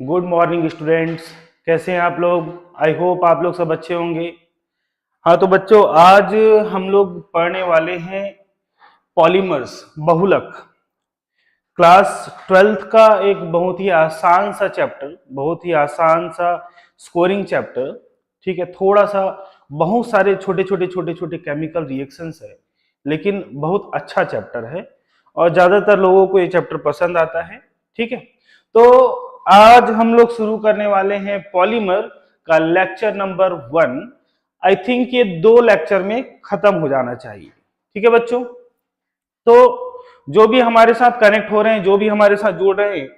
Good morning students, कैसे हैं आप लोग। आई होप आप लोग सब अच्छे होंगे। हाँ तो बच्चों, आज हम लोग पढ़ने वाले हैं पॉलीमर्स, बहुलक। क्लास 12th का एक बहुत ही आसान सा चैप्टर, बहुत ही आसान सा स्कोरिंग चैप्टर। ठीक है, थोड़ा सा बहुत सारे छोटे छोटे केमिकल रिएक्शंस है, लेकिन बहुत अच्छा चैप्टर है और ज्यादातर लोगों को ये चैप्टर पसंद आता है। ठीक है, तो आज हम लोग शुरू करने वाले हैं पॉलीमर का लेक्चर नंबर 1। आई थिंक ये 2 लेक्चर में खत्म हो जाना चाहिए। ठीक है बच्चों, तो जो भी हमारे साथ कनेक्ट हो रहे हैं, जो भी हमारे साथ जुड़ रहे हैं,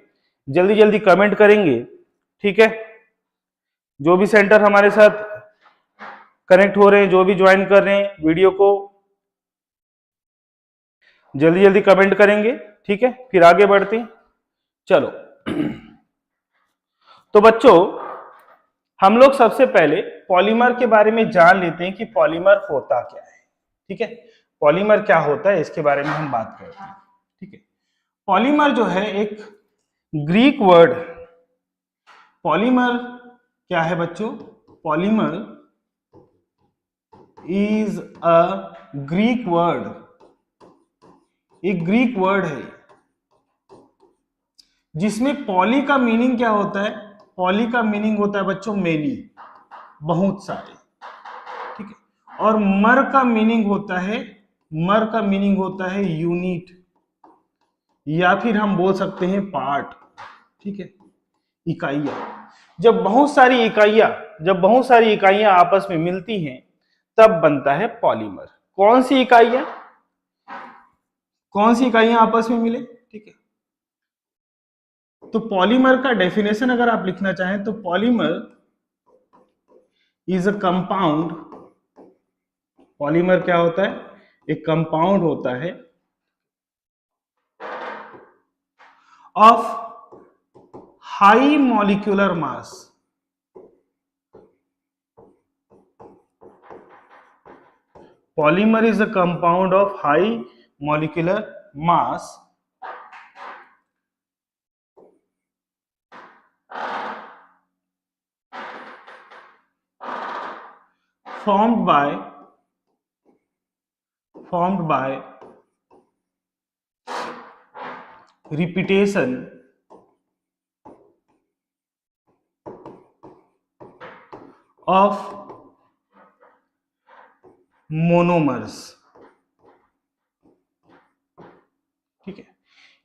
जल्दी जल्दी कमेंट करेंगे। ठीक है, जो भी सेंटर हमारे साथ कनेक्ट हो रहे हैं, जो भी ज्वाइन कर रहे हैं वीडियो को, जल्दी जल्दी कमेंट करेंगे। ठीक है, फिर आगे बढ़ते हैं। चलो तो बच्चों, हम लोग सबसे पहले पॉलीमर के बारे में जान लेते हैं कि पॉलीमर होता क्या है। ठीक है, पॉलीमर क्या होता है इसके बारे में हम बात करते हैं। ठीक है, पॉलीमर जो है एक ग्रीक वर्ड। पॉलीमर क्या है बच्चों? Polymer is a Greek word. एक ग्रीक वर्ड है जिसमें पॉली का मीनिंग क्या होता है? पॉली का मीनिंग होता है बच्चों मेनी, बहुत सारे। ठीक है, और मर का मीनिंग होता है, मर का मीनिंग होता है यूनिट, या फिर हम बोल सकते हैं पार्ट। ठीक है, इकाइयां। जब बहुत सारी इकाइयां आपस में मिलती हैं तब बनता है पॉलीमर। कौन सी इकाइयां? कौन सी इकाइयां आपस में मिले? ठीक है, तो पॉलीमर का डेफिनेशन अगर आप लिखना चाहें तो polymer is a compound. Polymer क्या होता है? एक कंपाउंड होता है of high molecular mass. Polymer is a compound of high molecular mass formed by repetition of monomers। ठीक है,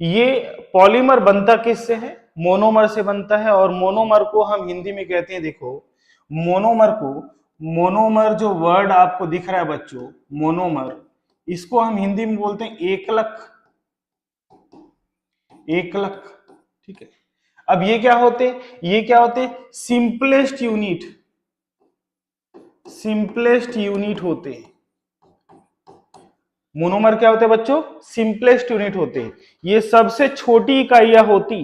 ये पॉलीमर बनता किससे है? मोनोमर से बनता है। और मोनोमर को हम हिंदी में कहते हैं, देखो मोनोमर को, मोनोमर जो वर्ड आपको दिख रहा है बच्चों, मोनोमर, इसको हम हिंदी में बोलते हैं एकलक। एकलक। ठीक है, अब ये क्या होते? ये क्या होते? सिंपलेस्ट यूनिट, सिंपलेस्ट यूनिट होते हैं। मोनोमर क्या होते हैं बच्चों? सिंपलेस्ट यूनिट होते हैं। ये सबसे छोटी इकाइयां होती,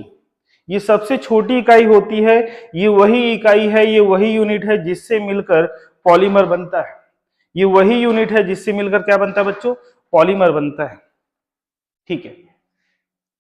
ये सबसे छोटी इकाई होती है। ये वही इकाई है, ये वही यूनिट है जिससे मिलकर पॉलीमर बनता है। ये वही यूनिट है जिससे मिलकर क्या बनता है बच्चों? पॉलीमर बनता है। ठीक है,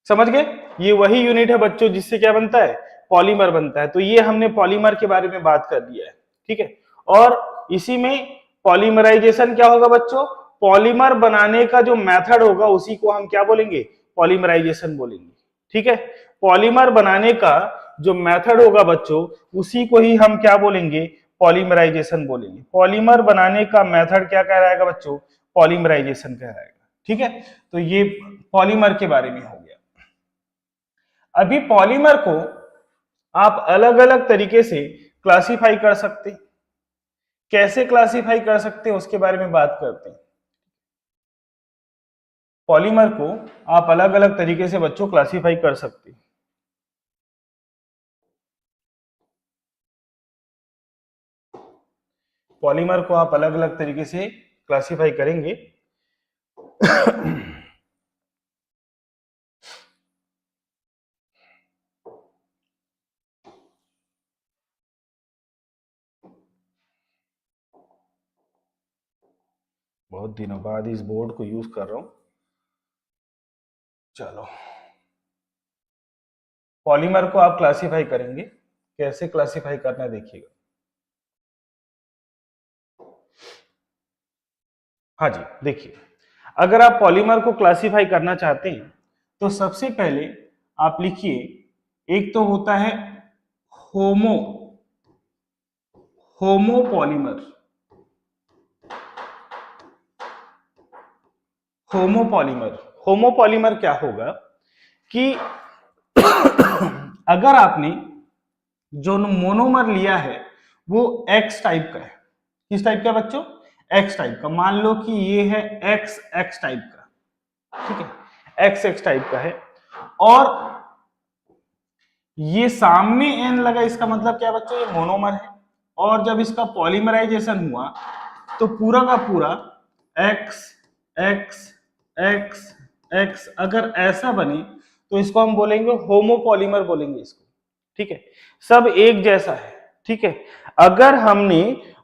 समझ गए? ये वही यूनिट है बच्चों जिससे क्या बनता है? पॉलीमर बनता है। तो ये हमने पॉलीमर के बारे में बात कर दिया है। ठीक है, और इसी में पॉलीमराइजेशन क्या होगा बच्चों? पॉलीमर बनाने का जो मेथड होगा उसी को हम क्या बोलेंगे? पॉलीमराइजेशन बोलेंगे। ठीक है, पॉलीमर बनाने का जो मेथड होगा बच्चों उसी को ही हम क्या बोलेंगे? पॉलीमराइजेशन बोलेंगे। पॉलीमर बनाने का मेथड क्या कहलाएगा बच्चों? पॉलीमराइजेशन कहलाएगा। ठीक है, तो ये पॉलीमर के बारे में हो गया। अभी पॉलीमर को आप अलग अलग तरीके से क्लासिफाई कर सकते हैं। कैसे क्लासिफाई कर सकते हैं उसके बारे में बात करते हैं। पॉलीमर को आप अलग अलग तरीके से बच्चों क्लासिफाई कर सकते हैं। पॉलीमर को आप अलग अलग तरीके से क्लासिफाई करेंगे। बहुत दिनों बाद इस बोर्ड को यूज कर रहा हूं। चलो, पॉलीमर को आप क्लासिफाई करेंगे। कैसे क्लासिफाई करना है देखिएगा। हाँ जी, देखिए, अगर आप पॉलीमर को क्लासिफाई करना चाहते हैं तो सबसे पहले आप लिखिए, एक तो होता है होमो होमोपॉलीमर। होमोपॉलीमर होमोपॉलीमर क्या होगा कि अगर आपने जो मोनोमर लिया है वो एक्स टाइप का है। किस टाइप का बच्चों? एक्स टाइप का। मान लो कि ये है एक्स एक्स टाइप का, ठीक है, एक्स एक्स टाइप का है, और ये सामने एन लगा, इसका मतलब क्या बच्चों? ये मोनोमर है। और जब इसका पॉलीमराइजेशन हुआ तो पूरा का पूरा एक्स एक्स एक्स एक्स अगर ऐसा बने तो इसको हम बोलेंगे होमोपॉलीमर बोलेंगे इसको, ठीक है, सब एक जैसा है, ठीक है। अगर हमने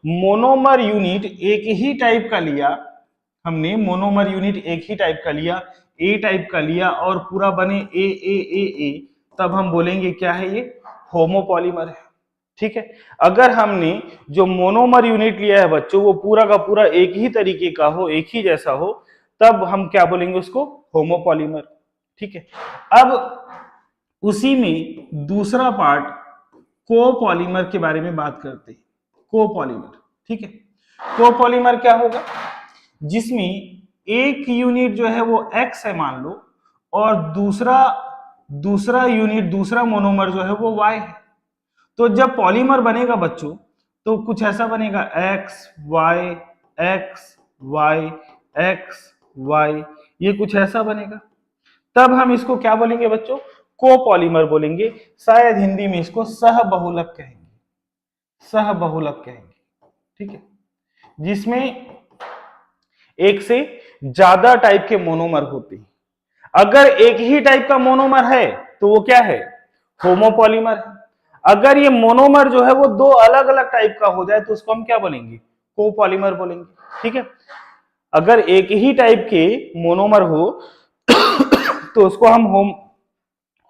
मोनोमर यूनिट एक ही टाइप का लिया, हमने मोनोमर यूनिट एक ही टाइप का लिया, ए टाइप का लिया, और पूरा बने ए ए ए ए, तब हम बोलेंगे क्या है? ये होमोपॉलीमर है, ठीक है। अगर हमने जो मोनोमर यूनिट लिया है बच्चों वो पूरा का पूरा एक ही तरीके का हो, एक ही जैसा हो, तब हम क्या बोलेंगे उसको? होमोपॉलीमर, ठीक है। अब उसी में दूसरा पार्ट कोपॉलीमर के बारे में बात करते हैं। कोपॉलीमर, ठीक है। कोपॉलीमर क्या होगा? जिसमें एक यूनिट जो है वो एक्स है मान लो, और दूसरा दूसरा यूनिट, दूसरा मोनोमर जो है वो वाई है। तो जब पॉलीमर बनेगा बच्चों तो कुछ ऐसा बनेगा, x y x y x y, ये कुछ ऐसा बनेगा। तब हम इसको क्या बोलेंगे बच्चों? कोपॉलीमर बोलेंगे। शायद हिंदी में इसको सहबहुलक कहेंगे, सहबहुलक कहेंगे, ठीक है। जिसमें एक से ज्यादा टाइप के मोनोमर होते हैं। अगर एक ही टाइप का मोनोमर है तो वो क्या है? होमोपॉलीमर है। अगर ये मोनोमर जो है वो दो अलग अलग टाइप का हो जाए तो उसको हम क्या बोलेंगे? कोपॉलीमर बोलेंगे, ठीक है। अगर एक ही टाइप के मोनोमर हो तो उसको हम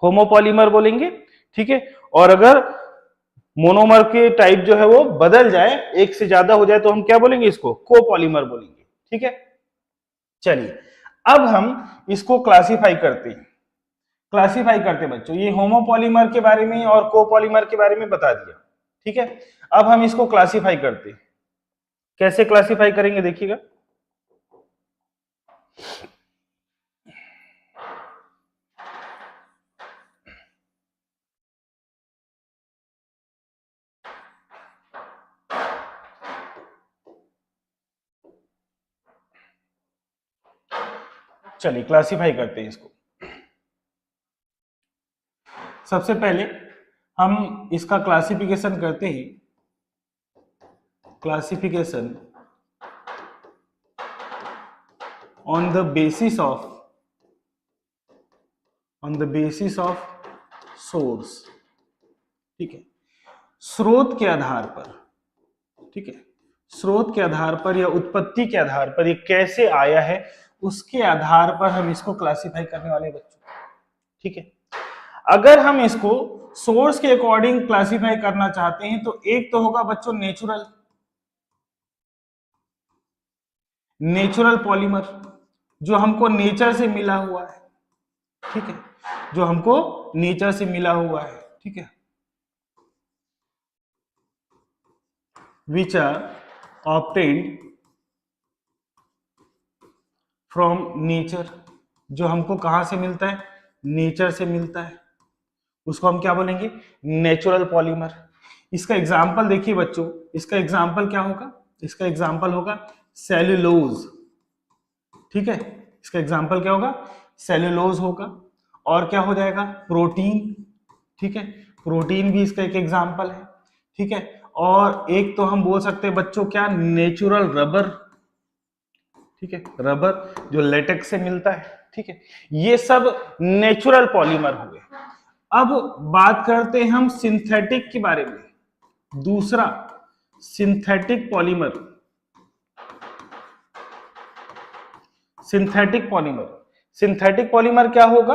होमोपॉलीमर बोलेंगे, ठीक है। और अगर मोनोमर के टाइप जो है वो बदल जाए, एक से ज्यादा हो जाए, तो हम क्या बोलेंगे? इसको कोपॉलीमर बोलेंगे, ठीक है। चलिए, अब हम इसको क्लासिफाई करते हैं। क्लासिफाई करते बच्चों, ये होमोपॉलीमर के बारे में और कोपॉलीमर के बारे में बता दिया, ठीक है। अब हम इसको क्लासिफाई करते हैं। कैसे क्लासिफाई करेंगे देखिएगा। चलिए क्लासिफाई करते हैं इसको। सबसे पहले हम इसका क्लासिफिकेशन करते हैं। Classification on the basis of source, ठीक है, स्रोत के आधार पर, ठीक है, स्रोत के आधार पर या उत्पत्ति के आधार पर ये कैसे आया है उसके आधार पर हम इसको क्लासिफाई करने वाले बच्चों, ठीक है। अगर हम इसको सोर्स के अकॉर्डिंग क्लासिफाई करना चाहते हैं तो एक तो होगा बच्चों नेचुरल पॉलीमर, जो हमको नेचर से मिला हुआ है, ठीक है, जो हमको नेचर से मिला हुआ है, ठीक है, which are obtained from nature, जो हमको कहां से मिलता है? नेचर से मिलता है। उसको हम क्या बोलेंगे, नेचुरल पॉलीमर। इसका एग्जाम्पल देखिए बच्चों, इसका एग्जाम्पल क्या होगा, इसका एग्जाम्पल होगा सेल्यूलोज। ठीक है, इसका एग्जाम्पल क्या होगा, सेल्यूलोज होगा। और क्या हो जाएगा, प्रोटीन। ठीक है, प्रोटीन भी इसका एक एग्जाम्पल है। ठीक है, और एक तो हम बोल सकते हैं बच्चों क्या, नेचुरल रबर। ठीक है, रबर जो लेटेक्स से मिलता है। ठीक है, ये सब नेचुरल पॉलीमर हुए। अब बात करते हैं हम सिंथेटिक के बारे में। दूसरा, synthetic polymer. Synthetic polymer, synthetic polymer क्या होगा,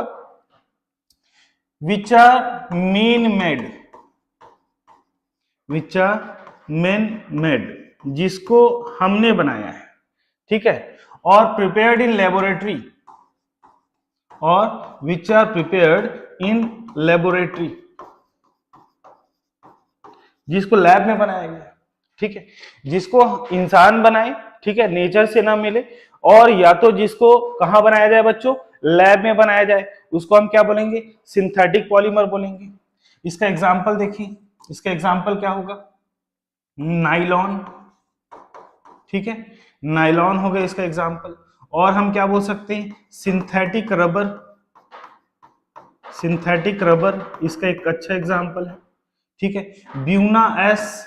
which are man made, which are man made, जिसको हमने बनाया है। ठीक है, और प्रिपेयर्ड इन लेबोरेटरी, और which are prepared in laboratory, जिसको लैब में बनाया गया। ठीक है, जिसको इंसान बनाए, ठीक है, नेचर से ना मिले, और या तो जिसको कहां बनाया जाए बच्चों, लैब में बनाया जाए, उसको हम क्या बोलेंगे, सिंथेटिक पॉलीमर बोलेंगे। इसका एग्जांपल देखिए, इसका एग्जांपल क्या होगा, नाइलॉन। ठीक है, नाइलॉन हो गया इसका एग्जांपल। और हम क्या बोल सकते हैं, सिंथेटिक रबर, सिंथेटिक रबर इसका एक अच्छा एग्जांपल है। ठीक है, ब्यूना एस,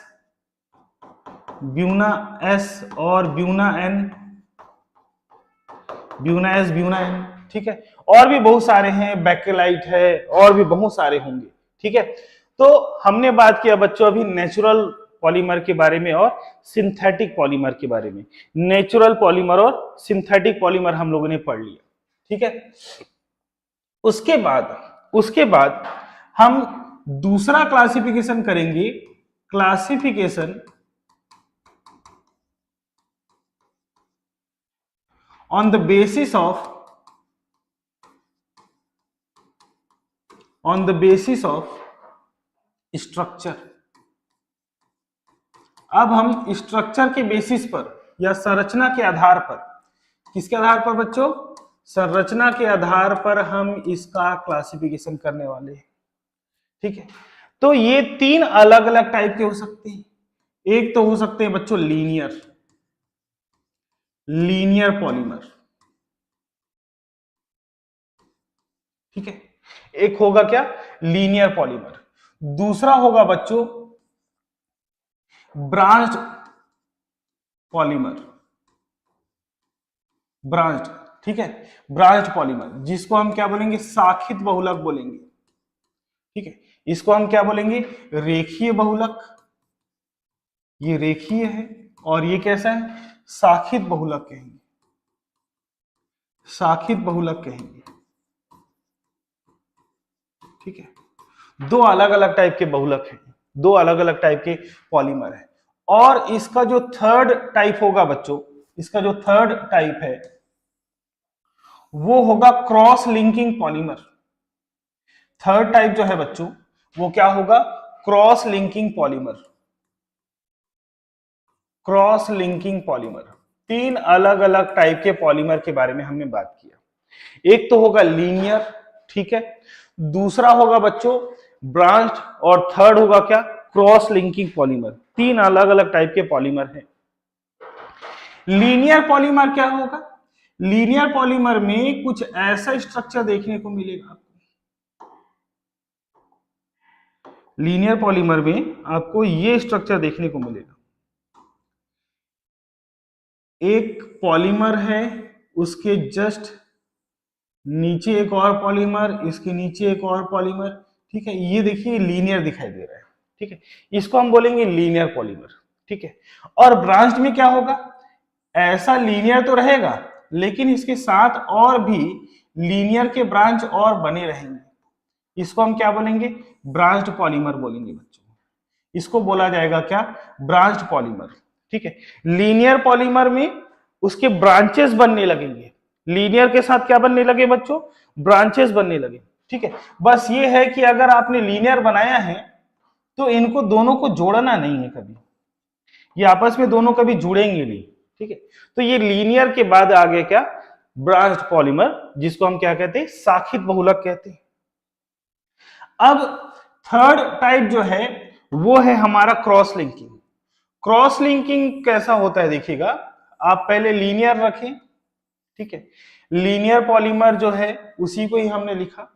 ब्यूना एस और Buna N, Buna S Buna N. ठीक है, और भी बहुत सारे हैं, बैकेलाइट है, और भी बहुत सारे होंगे। ठीक है, तो हमने बात किया बच्चों अभी नेचुरल पॉलीमर के बारे में और सिंथेटिक पॉलीमर के बारे में। नेचुरल पॉलीमर और सिंथेटिक पॉलीमर हम लोगों ने पढ़ लिया। ठीक है, उसके बाद हम दूसरा क्लासिफिकेशन करेंगे, classification on the basis of structure. अब हम स्ट्रक्चर के बेसिस पर या संरचना के आधार पर, किसके आधार पर बच्चों, संरचना के आधार पर हम इसका क्लासिफिकेशन करने वाले हैं। ठीक है, तो ये तीन अलग अलग टाइप के हो सकते हैं। एक तो हो सकते हैं बच्चों लीनियर, लीनियर पॉलीमर। ठीक है, एक होगा क्या, लीनियर पॉलीमर। दूसरा होगा बच्चों ब्रांच्ड पॉलीमर, ब्रांच्ड। ठीक है, ब्रांच्ड पॉलीमर, जिसको हम क्या बोलेंगे, शाखित बहुलक बोलेंगे। ठीक है, इसको हम क्या बोलेंगे, रेखीय बहुलक। ये रेखीय है, और ये कैसा है, शाखित बहुलक कहेंगे, शाखित बहुलक कहेंगे। ठीक है, दो अलग अलग टाइप के बहुलक हैं, दो अलग अलग टाइप के पॉलीमर है। और इसका जो थर्ड टाइप होगा बच्चों, इसका जो थर्ड टाइप है वो होगा cross linking polymer. Third type जो है बच्चों वो क्या होगा, cross linking polymer, cross linking polymer. तीन अलग अलग टाइप के पॉलीमर के बारे में हमने बात किया। एक तो होगा लीनियर, ठीक है, दूसरा होगा बच्चों ब्रांच्ड, और थर्ड होगा क्या, क्रॉस लिंकिंग पॉलीमर। तीन अलग अलग टाइप के पॉलीमर हैं। लीनियर पॉलीमर क्या होगा, लीनियर पॉलीमर में कुछ ऐसा स्ट्रक्चर देखने को मिलेगा आपको, लीनियर पॉलीमर में आपको ये स्ट्रक्चर देखने को मिलेगा। एक पॉलीमर है, उसके जस्ट नीचे एक और पॉलीमर, इसके नीचे एक और पॉलीमर। ठीक है, ये देखिए लीनियर दिखाई दे रहा है। ठीक है, इसको हम बोलेंगे लीनियर पॉलीमर। ठीक है, और ब्रांच्ड में क्या होगा, ऐसा लीनियर तो रहेगा लेकिन इसके साथ और भी लीनियर के ब्रांच और बने रहेंगे। इसको हम क्या बोलेंगे, ब्रांच्ड पॉलीमर बोलेंगे बच्चों। इसको बोला जाएगा क्या, ब्रांच्ड पॉलीमर। ठीक है, लीनियर पॉलीमर में उसके ब्रांचेस बनने लगेंगे, लीनियर के साथ क्या बनने लगे बच्चों, ब्रांचेस बनने लगे। ठीक है, बस ये है कि अगर आपने लीनियर बनाया है तो इनको दोनों को जोड़ना नहीं है कभी, ये आपस में दोनों कभी जुड़ेंगे नहीं। ठीक है, तो ये लीनियर के बाद आ गया क्या, ब्रांच्ड पॉलीमर, जिसको हम क्या कहते हैं, शाखित बहुलक कहते हैं। अब थर्ड टाइप जो है वो है हमारा क्रॉस लिंकिंग। क्रॉस लिंकिंग कैसा होता है देखिएगा, आप पहले लीनियर रखें, ठीक है, लीनियर पॉलीमर जो है उसी को ही हमने लिखा,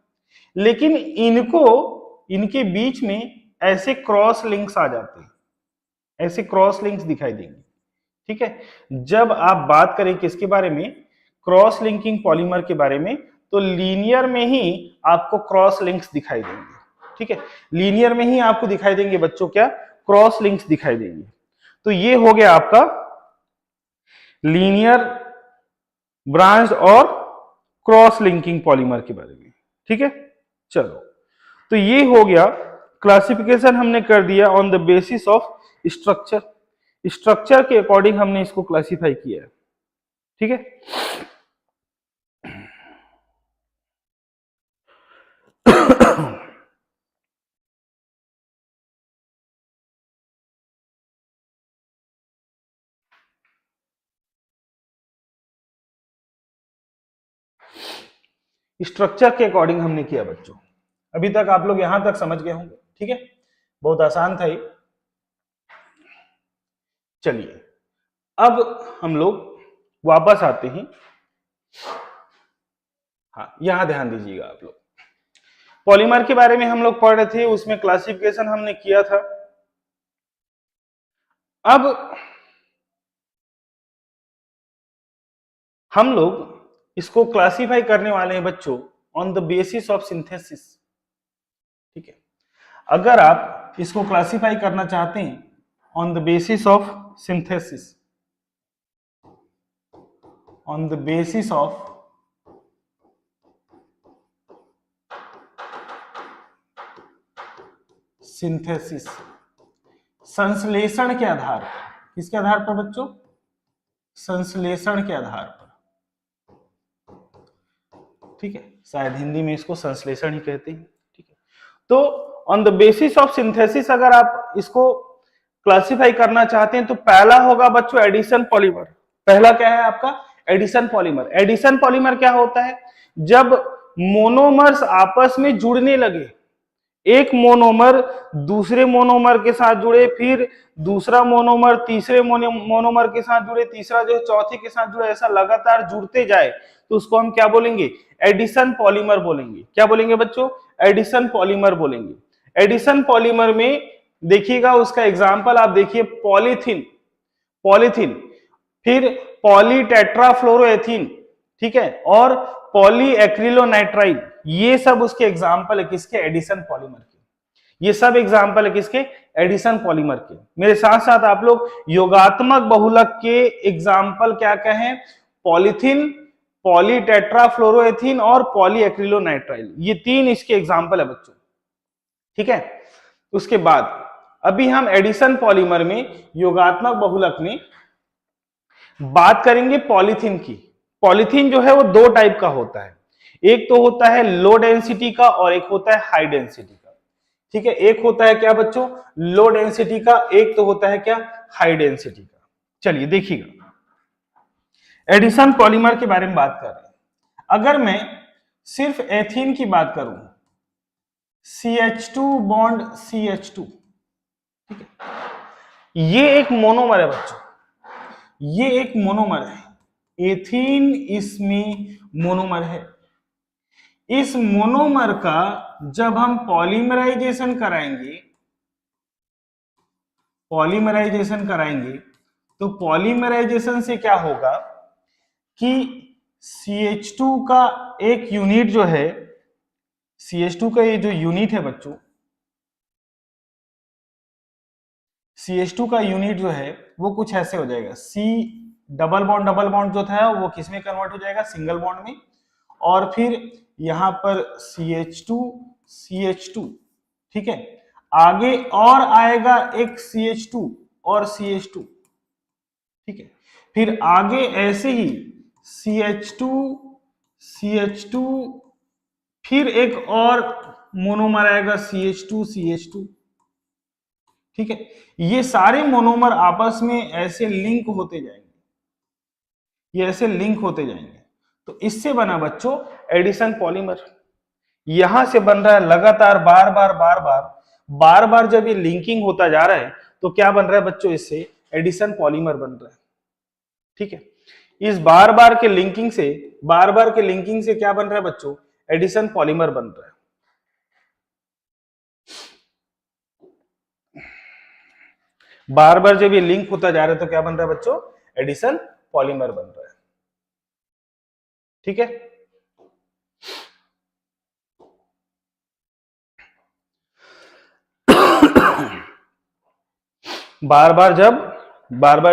लेकिन इनके बीच में ऐसे क्रॉस लिंक्स आ जाते हैं, ऐसे क्रॉस लिंक्स दिखाई देंगे, ठीक है। जब आप बात करें किसके बारे में, क्रॉस लिंकिंग पॉलीमर के बारे में, तो लीनियर में ही आपको क्रॉस लिंक्स दिखाई देंगे, ठीक है, लीनियर में ही आपको दिखाई देंगे बच्चों, क्या, क्रॉस लिंक्स दिखाई देंगे। तो ये हो गया आपका लीनियर, ब्रांच और क्रॉस लिंकिंग पॉलीमर के बारे में, ठीक है। चलो, तो ये हो गया क्लासिफिकेशन हमने कर दिया on the basis of structure, structure के अकॉर्डिंग हमने इसको क्लासिफाई किया है, ठीक है। स्ट्रक्चर के अकॉर्डिंग हमने किया बच्चों, अभी तक आप लोग यहां तक समझ गए होंगे, ठीक है, बहुत आसान था ये। चलिए अब हम लोग वापस आते हैं, हाँ यहां ध्यान दीजिएगा आप लोग, पॉलीमर के बारे में हम लोग पढ़ रहे थे, उसमें क्लासिफिकेशन हमने किया था। अब हम लोग इसको क्लासिफाई करने वाले हैं बच्चों on the basis of synthesis, ठीक है। अगर आप इसको क्लासिफाई करना चाहते हैं on the basis of synthesis, on the basis of synthesis, संश्लेषण के आधार पर, किसके आधार पर बच्चों, संश्लेषण के आधार पर, ठीक है, शायद हिंदी में इसको संश्लेषण ही कहते हैं, ठीक है। तो on the basis of synthesis अगर आप इसको क्लासिफाई करना चाहते हैं तो पहला होगा बच्चों एडिशन पॉलीमर। पहला क्या है आपका, एडिशन पॉलीमर। एडिशन पॉलीमर क्या होता है, जब मोनोमर्स आपस में जुड़ने लगे, एक मोनोमर दूसरे मोनोमर के साथ जुड़े, फिर दूसरा मोनोमर तीसरे मोनोमर के साथ जुड़े, तीसरा जो है चौथे के साथ जुड़े, ऐसा लगातार जुड़ते जाए तो उसको हम क्या बोलेंगे, एडिशन पॉलीमर बोलेंगे। क्या बोलेंगे बच्चों, एडिशन पॉलीमर बोलेंगे। एडिशन पॉलीमर में देखिएगा उसका एग्जांपल आप देखिए, पॉलीथीन, पॉलीथीन, फिर पॉलीटेट्राफ्लोरोएथीन, ठीक है, और पॉलीएक्रिलोनाइट्राइल, ये सब उसके एग्जाम्पल है किसके, एडिशन पॉलीमर के। ये सब एग्जाम्पल है किसके, एडिशन पॉलीमर के। मेरे साथ साथ आप लोग योगात्मक बहुलक के एग्जाम्पल क्या कहें, पॉलीथीन, पॉलीटेट्राफ्लोरोएथीन और पॉलीएक्रिलोनाइट्राइल, ये तीन इसके एग्जाम्पल है बच्चों, ठीक है। उसके बाद अभी हम एडिशन पॉलीमर में, योगात्मक बहुलक में बात करेंगे पॉलीथीन की। पॉलीथीन जो है वो दो टाइप का होता है, एक तो होता है लो डेंसिटी का और एक होता है हाई डेंसिटी का, ठीक है। एक होता है क्या बच्चों, लो डेंसिटी का, एक तो होता है क्या, हाई डेंसिटी का। चलिए देखिएगा, एडिशन पॉलीमर के बारे में बात कर रहे हैं। अगर मैं सिर्फ एथीन की बात करूं, CH2 बॉन्ड CH2, ठीक है, ये एक मोनोमर है बच्चों, ये एक मोनोमर है, एथीन इसमें मोनोमर है। इस मोनोमर का जब हम पॉलीमराइजेशन कराएंगे, पॉलीमराइजेशन कराएंगे तो पॉलीमराइजेशन से क्या होगा कि CH2 का एक यूनिट जो है, CH2 का ये जो यूनिट है बच्चों, CH2 का यूनिट जो है वो कुछ ऐसे हो जाएगा, C डबल बॉन्ड जो था वो किस में कन्वर्ट हो जाएगा, सिंगल बॉन्ड में, और फिर यहां पर CH2, ठीक है, आगे और आएगा एक CH2 और CH2, ठीक है, फिर आगे ऐसे ही CH2, फिर एक और मोनोमर आएगा CH2, ठीक है। ये सारे मोनोमर आपस में ऐसे लिंक होते जाएंगे, ये ऐसे लिंक होते जाएंगे, तो इससे बना बच्चों एडिशन पॉलीमर। यहां से बन रहा है लगातार बार बार बार बार बार बार, जब ये लिंकिंग होता जा रहा है तो क्या बन रहा है बच्चों, इससे एडिशन पॉलीमर बन रहा है। ठीक है, इस बार बार के लिंकिंग से, बार बार के लिंकिंग से क्या बन रहा है बच्चों, एडिशन पॉलीमर बन रहा है। बार बार जब ये लिंक होता जा रहा है तो क्या बन रहा है बच्चों, एडिशन पॉलीमर बन रहा है। ठीक है, बार बार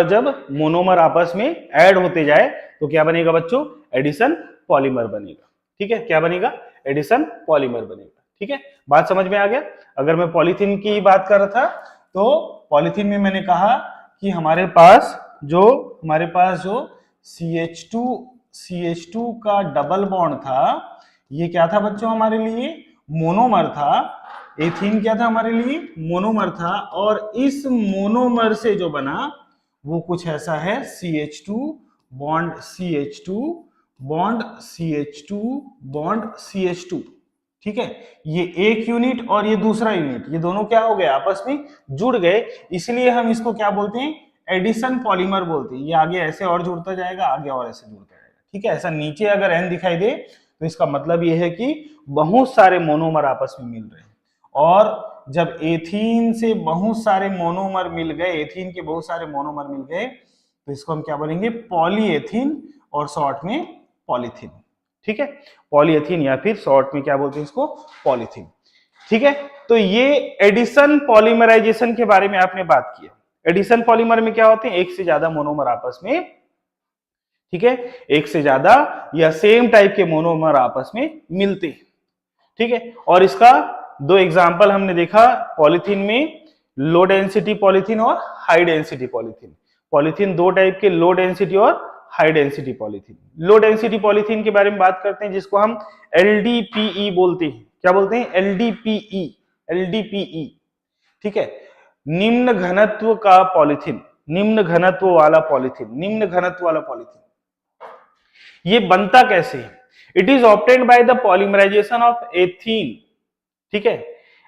जब मोनोमर आपस में ऐड होते जाए तो क्या बनेगा बच्चों, एडिशन पॉलीमर बनेगा। ठीक है, क्या बनेगा, एडिशन पॉलीमर बनेगा। ठीक है, बात समझ में आ गया। अगर मैं पॉलीथीन की बात कर रहा था तो पॉलीथीन में मैंने कहा कि हमारे पास जो CH2 का डबल बॉन्ड था, ये क्या था बच्चों हमारे लिए, मोनोमर था। एथीन क्या था हमारे लिए, मोनोमर था। और इस मोनोमर से जो बना वो कुछ ऐसा है, CH2 bond CH2 bond CH2 bond CH2। ठीक है, ये एक यूनिट और ये दूसरा यूनिट, ये दोनों क्या हो गए, आपस में जुड़ गए, इसलिए हम इसको क्या बोलते हैं, एडिशन पॉलीमर बोलते हैं। ये आगे ऐसे और जुड़ता जाएगा, आगे और ऐसे जुड़ता जाएगा। ठीक है, ऐसा नीचे अगर N दिखाई दे तो इसका मतलब ये है कि बहुत सारे मोनोमर आपस में मिल रहे हैं। और जब एथीन से बहुत सारे मोनोमर मिल गए, एथीन के बहुत सारे मोनोमर मिल गए, तो इसको हम क्या बोलेंगे, पॉलीएथीन, और शॉर्ट में पॉलीथीन। ठीक है, पॉलीएथीन या फिर शॉर्ट में क्या बोलते हैं इसको, पॉलीथीन। ठीक है, तो ये एडिशन पॉलीमराइजेशन के बारे में आपने बात की। एडिशन पॉलीमर में क्या होते हैं, एक से ज्यादा मोनोमर आपस में, ठीक है, एक से ज्यादा या सेम टाइप के मोनोमर आपस में मिलते हैं। ठीक है, और इसका दो एग्जाम्पल हमने देखा पॉलीथीन में, लो डेंसिटी पॉलीथीन और हाई डेंसिटी पॉलीथीन। पॉलीथीन दो टाइप के, लो डेंसिटी और high density polythene. Low density polythene के बारे में बात करते हैं जिसको हम LDPE बोलते हैं। क्या बोलते हैं, LDPE। ठीक है, निम्न घनत्व का पॉलीथीन, निम्न घनत्व वाला पॉलीथीन। ये बनता कैसे है, it is obtained by the polymerisation of ethene. ठीक है,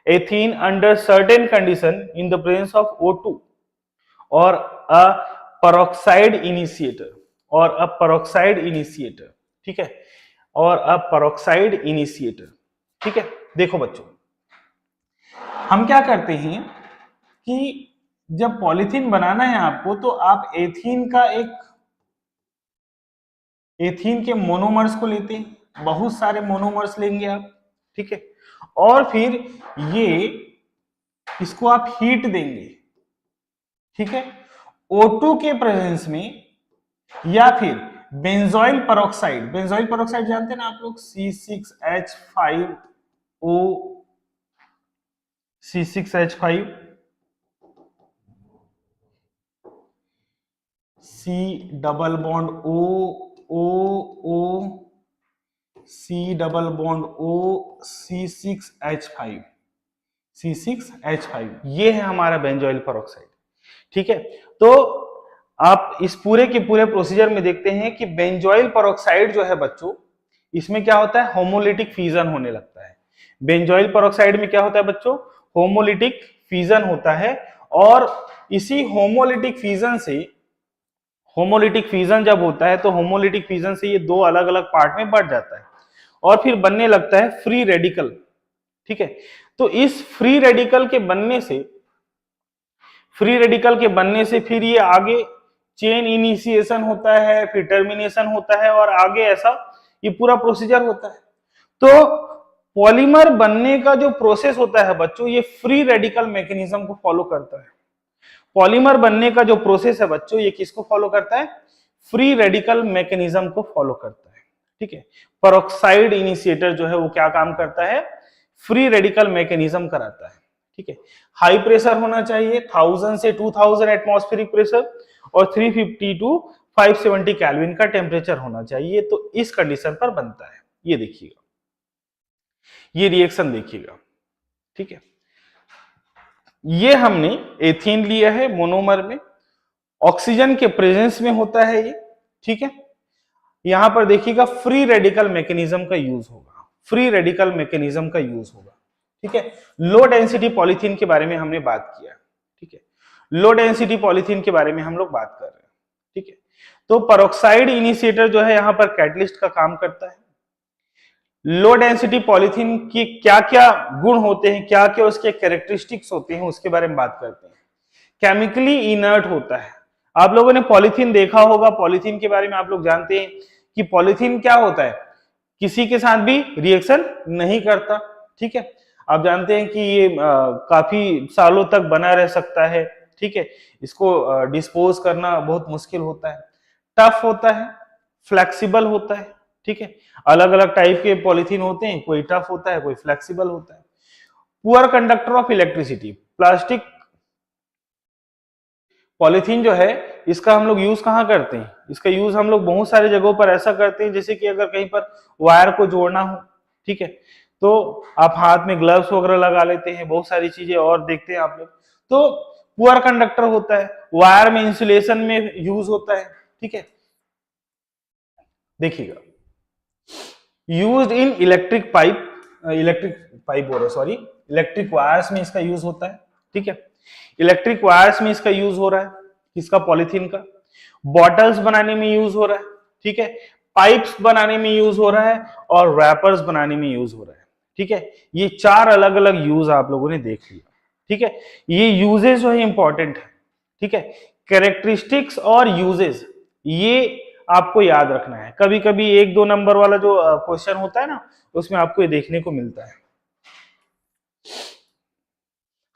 ethene under certain condition in the presence of O2 और अ पेरोक्साइड इनिशिएटर, ठीक है, और अ पेरोक्साइड इनिशिएटर। ठीक है, देखो बच्चों, हम क्या करते हैं कि जब पॉलीथीन बनाना है आपको, तो आप एथीन के मोनोमर्स को लेते हैं, बहुत सारे मोनोमर्स लेंगे आप। ठीक है, और फिर ये इसको आप हीट देंगे। ठीक है, O2 के प्रेजेंस में, या फिर बेंजोइल पेरोक्साइड जानते हैं ना आप लोग, C6H5O, C6H5, C double bond O, C double bond O, C6H5, ये है हमारा बेंजोइल पेरोक्साइड। ठीक है, तो आप इस पूरे के पूरे प्रोसीजर में देखते हैं कि बेंजोइल पेरोक्साइड जो है बच्चों, इसमें क्या होता है, होमोलिटिक फ्यूजन होने लगता है। बेंजोइल पेरोक्साइड में क्या होता है बच्चों, होमोलिटिक फ्यूजन होता है। और इसी होमोलिटिक फ्यूजन जब होता है तो होमोलिटिक फ्यूजन से ये दो अलग अलग पार्ट में बढ़ जाता है और फिर बनने लगता है फ्री रेडिकल। ठीक है, तो इस फ्री रेडिकल के बनने से फिर ये आगे चेन इनिशिएशन होता है, फिर टर्मिनेशन होता है, और आगे ऐसा ये पूरा प्रोसीजर होता है। तो पॉलीमर बनने का जो प्रोसेस होता है बच्चों, ये फ्री रेडिकल मैकेनिज्म को फॉलो करता है। पॉलीमर बनने का जो प्रोसेस है बच्चों, ये किसको फॉलो करता है, फ्री रेडिकल मैकेनिज्म को फॉलो करता है। ठीक है, पेरोक्साइड इनिशिएटर जो है वो क्या काम करता है, फ्री रेडिकल मैकेनिज्म कराता है। ठीक है, हाई प्रेशर होना चाहिए, 1000 से 2000 एटमॉस्फेरिक प्रेशर, और 350 टू 570 केल्विन का टेम्परेचर होना चाहिए। तो इस कंडीशन पर बनता है। ये देखिएगा, ये रिएक्शन देखिएगा। ठीक है, ये हमने एथीन लिया है मोनोमर में, ऑक्सीजन के प्रेजेंस में होता है ये। ठीक है, यहां पर देखिएगा फ्री रेडिकल मैकेनिज्म का यूज होगा। फ्री रेडिकल मैकेनिज्म का यूज होगा। ठीक है, लो डेंसिटी पॉलीथीन के बारे में हमने बात किया। ठीक है, लो डेंसिटी पॉलीथीन के बारे में हम लोग बात कर रहे हैं। ठीक है, तो पेरोक्साइड इनिशिएटर जो है यहाँ पर कैटलिस्ट का काम करता है। लो डेंसिटी पॉलीथीन की क्या क्या गुण होते हैं, क्या क्या उसके कैरेक्टरिस्टिक्स होते हैं, उसके बारे में बात करते हैं। केमिकली इनर्ट होता है। आप लोगों ने पॉलीथीन देखा होगा, पॉलीथीन के बारे में आप लोग जानते हैं कि पॉलीथीन क्या होता है, किसी के साथ भी रिएक्शन नहीं करता। ठीक है, आप जानते हैं कि ये काफी सालों तक बना रह सकता है। ठीक है, इसको डिस्पोज करना बहुत मुश्किल होता है। टफ होता है, फ्लेक्सिबल होता है। ठीक है, अलग अलग टाइप के पॉलीथीन होते हैं, कोई टफ होता है, कोई फ्लेक्सिबल होता है। Poor conductor of electricity, plastic polythene जो है इसका हम लोग यूज कहाँ करते हैं, इसका यूज हम लोग बहुत सारे जगहों पर ऐसा करते हैं, जैसे कि अगर कहीं पर वायर को जोड़ना हो, ठीक है, तो आप हाथ में ग्लव्स वगैरह लगा लेते हैं, बहुत सारी चीजें और देखते हैं आप लोग। तो पुअर कंडक्टर होता है, वायर में इंसुलेशन में यूज होता है। ठीक है, देखिएगा, यूज्ड इन इलेक्ट्रिक पाइप हो रहा है, सॉरी, इलेक्ट्रिक वायर्स में इसका यूज होता है। ठीक है, इलेक्ट्रिक वायर्स में इसका यूज हो रहा है, किसका, पॉलीथीन का। बॉटल्स बनाने में यूज हो रहा है। ठीक है, पाइप्स बनाने में यूज हो रहा है और रैपर्स बनाने में यूज हो रहा है। ठीक है, ये चार अलग अलग यूज आप लोगों ने देख लिया। ठीक है, ये यूजेस जो है इंपॉर्टेंट है। ठीक है, कैरेक्टरिस्टिक्स और यूजेस ये आपको याद रखना है। कभी कभी 1-2 नंबर वाला जो क्वेश्चन होता है ना, उसमें आपको ये देखने को मिलता है।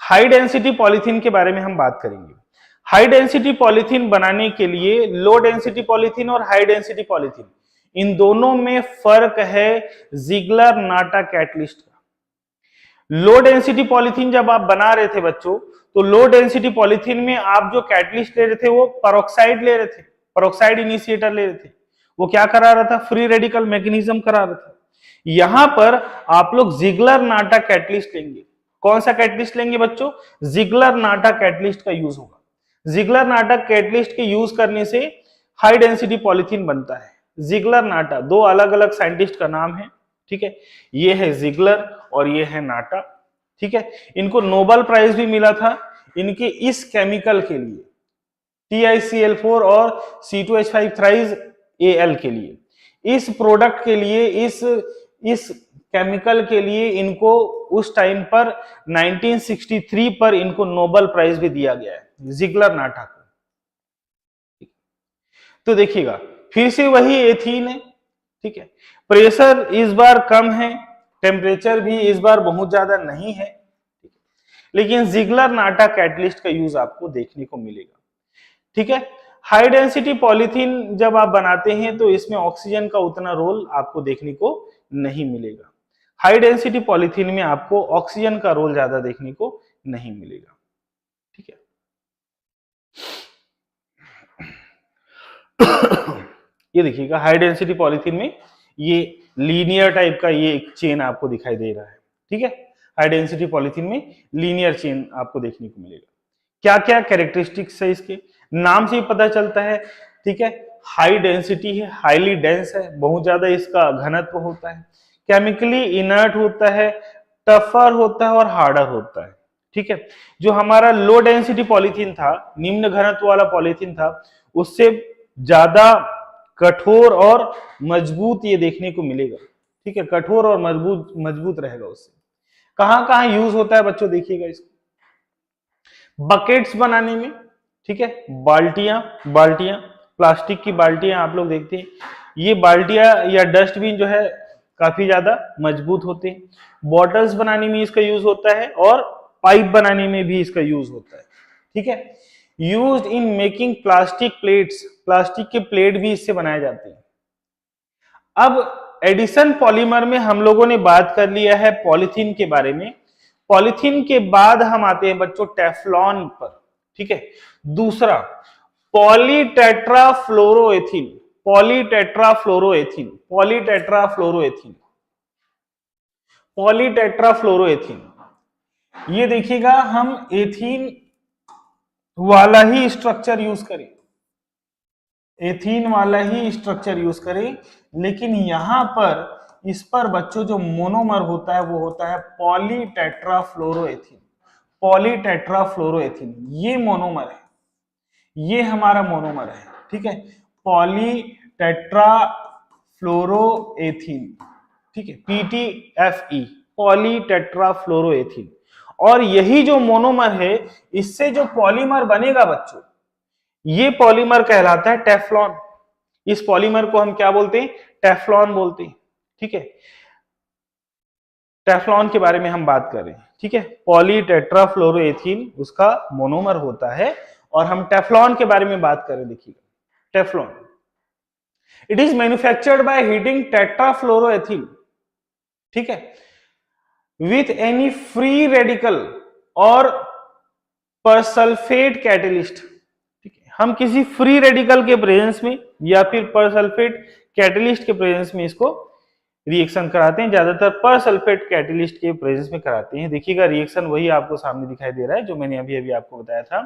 हाई डेंसिटी पॉलीथीन के बारे में हम बात करेंगे। हाई डेंसिटी पॉलीथीन बनाने के लिए लो डेंसिटी पॉलीथीन और हाई डेंसिटी पॉलीथीन, इन दोनों में फर्क है जिगलर नाटा कैटलिस्ट का। लो डेंसिटी पॉलीथीन जब आप बना रहे थे बच्चों, तो लो डेंसिटी पॉलीथीन में आप जो कैटलिस्ट ले रहे थे वो पेरोक्साइड ले रहे थे, पेरोक्साइड इनिशिएटर ले रहे थे। वो क्या करा रहा था, फ्री रेडिकल मैकेनिज्म करा रहा था। यहां पर आप लोग जिगलर नाटा कैटलिस्ट लेंगे। कौन सा कैटलिस्ट लेंगे बच्चों, जिगलर नाटा कैटलिस्ट का यूज होगा। जिगलर नाटा कैटलिस्ट के यूज करने से हाई डेंसिटी पॉलीथीन बनता है। जिगलर नाटा दो अलग अलग साइंटिस्ट का नाम है। ठीक है, ये है जिगलर और ये है नाटा। ठीक है, इनको नोबेल प्राइज भी मिला था इनके इस केमिकल के लिए, TiCl4 और C2H5 थ्राइज Al के लिए, इस प्रोडक्ट के लिए, इस केमिकल के लिए इनको उस टाइम पर 1963 पर इनको नोबेल प्राइज भी दिया गया है, जिगलर नाटा को। तो देखिएगा, फिर से वही एथीन है। ठीक है, प्रेशर इस बार कम है, टेम्परेचर भी इस बार बहुत ज्यादा नहीं है, लेकिन जिगलर नाटा कैटलिस्ट का यूज आपको देखने को मिलेगा। ठीक है, हाई डेंसिटी पॉलीथीन जब आप बनाते हैं तो इसमें ऑक्सीजन का उतना रोल आपको देखने को नहीं मिलेगा। हाई डेंसिटी पॉलीथीन में आपको ऑक्सीजन का रोल ज्यादा देखने को नहीं मिलेगा। ठीक है, ये देखिएगा, हाई डेंसिटी पॉलीथीन में ये लीनियर टाइप का ये एक चेन आपको दिखाई दे रहा है। ठीक है, हाई डेंसिटी पॉलीथीन में लीनियर चेन आपको देखने को मिलेगा। क्या क्या कैरेक्टरिस्टिक्स है इसके, नाम से ही पता चलता है। ठीक है, हाई डेंसिटी है, हाईली डेंस है, बहुत ज्यादा इसका घनत्व होता है, केमिकली इनर्ट होता है, टफर होता है और हार्डर होता है। ठीक है, जो हमारा लो डेंसिटी पॉलीथीन था, निम्न घनत्व वाला पॉलीथीन था, उससे ज्यादा कठोर और मजबूत ये देखने को मिलेगा। ठीक है, कठोर और मजबूत मजबूत रहेगा उससे। कहां कहां यूज होता है बच्चों, देखिएगा इसको, बकेट्स बनाने में। ठीक है, बाल्टियां बाल्टियां प्लास्टिक की बाल्टियां आप लोग देखते हैं, ये बाल्टियां या डस्टबिन जो है काफी ज्यादा मजबूत होते हैं। बॉटल्स बनाने में इसका यूज होता है और पाइप बनाने में भी इसका यूज होता है। ठीक है, used in making plastic plates, plastic के प्लेट भी इससे बनाए जाते हैं। अब एडिशन पॉलीमर में हम लोगों ने बात कर लिया है पॉलीथीन के बारे में। पॉलीथीन के बाद हम आते हैं बच्चों टेफ्लॉन पर। ठीक है, दूसरा पॉलीटेट्राफ्लोरोएथीन, पॉलीटेट्राफ्लोरोएथीन, पॉलीटेट्राफ्लोरोएथीन, पॉलीटेट्राफ्लोरोएथीन। ये देखिएगा, हम एथीन वाला ही स्ट्रक्चर यूज करें, एथीन वाला ही स्ट्रक्चर यूज करें, लेकिन यहां पर इस पर बच्चों जो मोनोमर होता है वो होता है पॉलीटेट्राफ्लोरोएथीन। पॉलीटेट्राफ्लोरोएथीन ये मोनोमर है, ये हमारा मोनोमर है, ठीक है, पॉलीटेट्राफ्लोरोएथीन, ठीक है, PTFE, पॉलीटेट्राफ्लोरोएथीन। और यही जो मोनोमर है, इससे जो पॉलीमर बनेगा बच्चों, ये पॉलीमर कहलाता है टेफ्लॉन। इस पॉलीमर को हम क्या बोलते हैं? टेफ्लॉन बोलते हैं, ठीक है। टेफ्लॉन के बारे में हम बात कर रहे हैं, ठीक है। पॉलीटेट्राफ्लोरोएथीन उसका मोनोमर होता है और हम टेफ्लॉन के बारे में बात करें। देखिएगा, Teflon, it is manufactured by heating tetrafluoroethene, ठीक है, विथ एनी फ्री रेडिकल और परसल्फेट कैटलिस्ट, ठीक है। हम किसी फ्री रेडिकल के प्रेजेंस में या फिर परसल्फेट कैटलिस्ट के प्रेजेंस में इसको रिएक्शन कराते हैं, ज्यादातर परसल्फेट कैटलिस्ट के प्रेजेंस में कराते हैं। देखिएगा रिएक्शन वही आपको सामने दिखाई दे रहा है जो मैंने अभी अभी आपको बताया था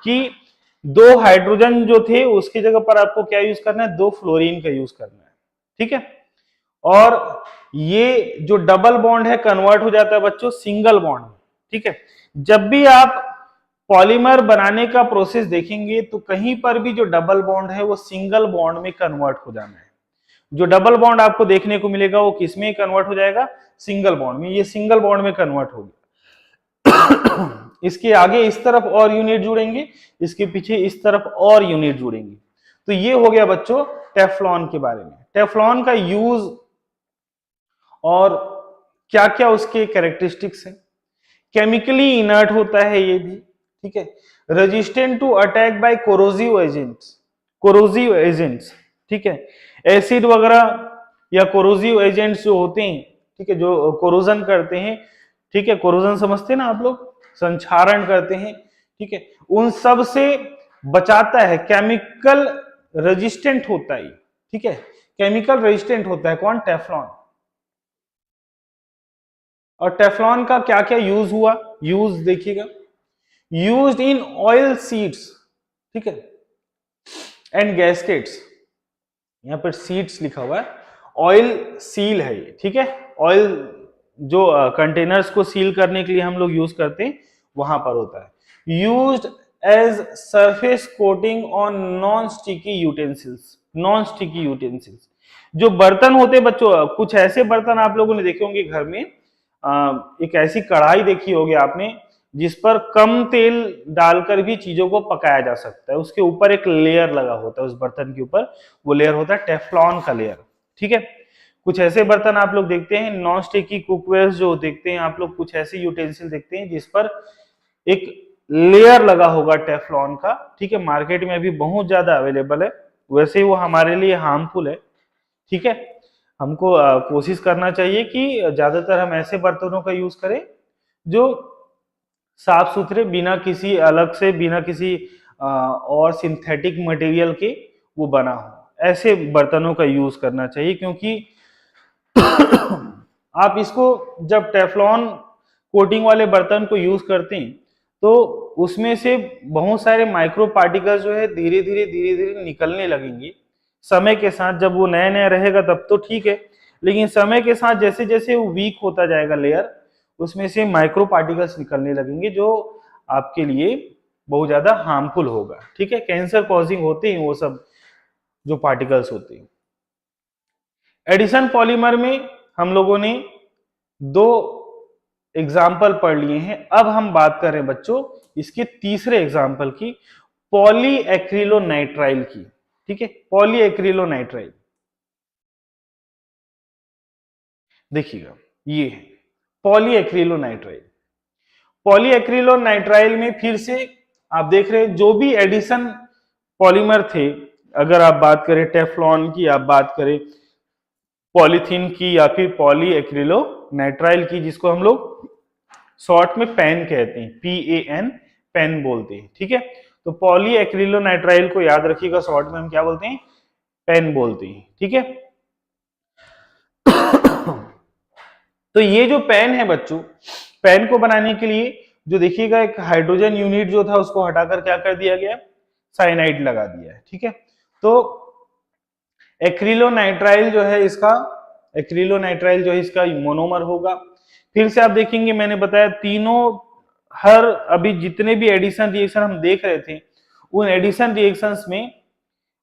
कि 2 हाइड्रोजन जो थे उसकी जगह पर आपको क्या यूज करना है? 2 फ्लोरीन का यूज करना है, ठीक है। और ये जो डबल बॉन्ड है कन्वर्ट हो जाता है बच्चों सिंगल बॉन्ड में, ठीक है। जब भी आप पॉलीमर बनाने का प्रोसेस देखेंगे तो कहीं पर भी जो डबल बॉन्ड है वो सिंगल बॉन्ड में कन्वर्ट हो जाना है। जो डबल बॉन्ड आपको देखने को मिलेगा वो किस में कन्वर्ट हो जाएगा? सिंगल बॉन्ड में। ये सिंगल बॉन्ड में कन्वर्ट हो गया। इसके आगे इस तरफ और यूनिट जुड़ेंगे, इसके पीछे इस तरफ और यूनिट जुड़ेंगे। तो ये हो गया बच्चों टेफ्लॉन के बारे में। टेफ्लॉन का यूज और क्या क्या उसके कैरेक्टरिस्टिक्स है। केमिकली इनर्ट होता है ये भी, ठीक है। Resistant to attack by corrosive agents, ठीक है। एसिड वगैरह या कोरोसिव एजेंट्स जो होते हैं, ठीक है, जो कोरोजन करते हैं, ठीक है, कोरोजन समझते हैं ना आप लोग, संक्षारण करते हैं, ठीक है, उन सब से बचाता है। केमिकल रेजिस्टेंट होता है, ठीक है, केमिकल रेजिस्टेंट होता है कौन? टेफ्लॉन। और टेफ्लॉन का क्या क्या यूज हुआ? यूज देखिएगा, यूज्ड इन ऑयल सीड्स, ठीक है, एंड गैस्केट्स। यहां पर सीड्स लिखा हुआ है, ऑयल सील है ये, ठीक है। ऑयल जो कंटेनर्स को सील करने के लिए हम लोग यूज करते हैं वहां पर होता है। Used as surface coating on non sticky utensils. Non sticky utensils जो बर्तन होते हैं बच्चों, कुछ ऐसे बर्तन आप लोगों ने देखे होंगे घर में, एक ऐसी कढ़ाई देखी होगी आपने जिस पर कम तेल डालकर भी चीजों को पकाया जा सकता है। उसके ऊपर एक लेयर लगा होता है, उस बर्तन के ऊपर वो लेयर होता है टेफ्लॉन का लेयर, ठीक है। कुछ ऐसे बर्तन आप लोग देखते हैं, नॉन स्टिकी कुकवेयर जो देखते हैं आप लोग, कुछ ऐसे यूटेंसिल देखते हैं जिस पर एक लेयर लगा होगा टेफ्लॉन का, ठीक है। मार्केट में अभी बहुत ज्यादा अवेलेबल है, वैसे वो हमारे लिए हार्मफुल है, ठीक है। हमको कोशिश करना चाहिए कि ज्यादातर हम ऐसे बर्तनों का यूज करें जो साफ सुथरे, बिना किसी अलग से, बिना किसी और सिंथेटिक मटेरियल के वो बना हो, ऐसे बर्तनों का यूज करना चाहिए। क्योंकि आप इसको जब टेफ्लॉन कोटिंग वाले बर्तन को यूज करते हैं तो उसमें से बहुत सारे माइक्रो पार्टिकल्स जो है धीरे धीरे निकलने लगेंगे समय के साथ। जब वो नया नया रहेगा तब तो ठीक है, लेकिन समय के साथ जैसे जैसे वो वीक होता जाएगा लेयर, उसमें से माइक्रो पार्टिकल्स निकलने लगेंगे जो आपके लिए बहुत ज्यादा हार्मफुल होगा, ठीक है। कैंसर कॉजिंग होते हैं वो सब जो पार्टिकल्स होते हैं। एडिशन पॉलीमर में हम लोगों ने 2 एग्जाम्पल पढ़ लिए हैं। अब हम बात कर रहे हैं बच्चों इसके तीसरे एग्जाम्पल की, पॉलीएक्रिलोनाइट्राइल की, ठीक है। पॉलीएक्रिलोनाइट्राइल देखिएगा, ये है पॉलीएक्रिलोनाइट्राइल। पॉलीएक्रिलोनाइट्राइल में फिर से आप देख रहे हैं जो भी एडिशन पॉलीमर थे, अगर आप बात करें टेफ्लॉन की, आप बात करें पॉलीथीन की, या फिर पॉलीएक्रिलोनाइट्राइल की, जिसको हम लोग शॉर्ट में पेन कहते हैं, PAN, पेन बोलते हैं, ठीक है। तो पॉलीएक्रिलोनाइट्राइल को याद रखिएगा, शॉर्ट में हम क्या बोलते हैं? पेन बोलते हैं, ठीक है। तो ये जो पेन है बच्चों, पेन को बनाने के लिए जो देखिएगा एक हाइड्रोजन यूनिट जो था उसको हटाकर क्या कर दिया गया? साइनाइड लगा दिया है, ठीक है। तो एक्रिलोनाइट्राइल जो है इसका एक्रिलोनाइट्राइल जो है इसका मोनोमर होगा। फिर से आप देखेंगे मैंने बताया तीनों, हर अभी जितने भी एडिशन रिएक्शन हम देख रहे थे उन एडिशन रिएक्शंस में,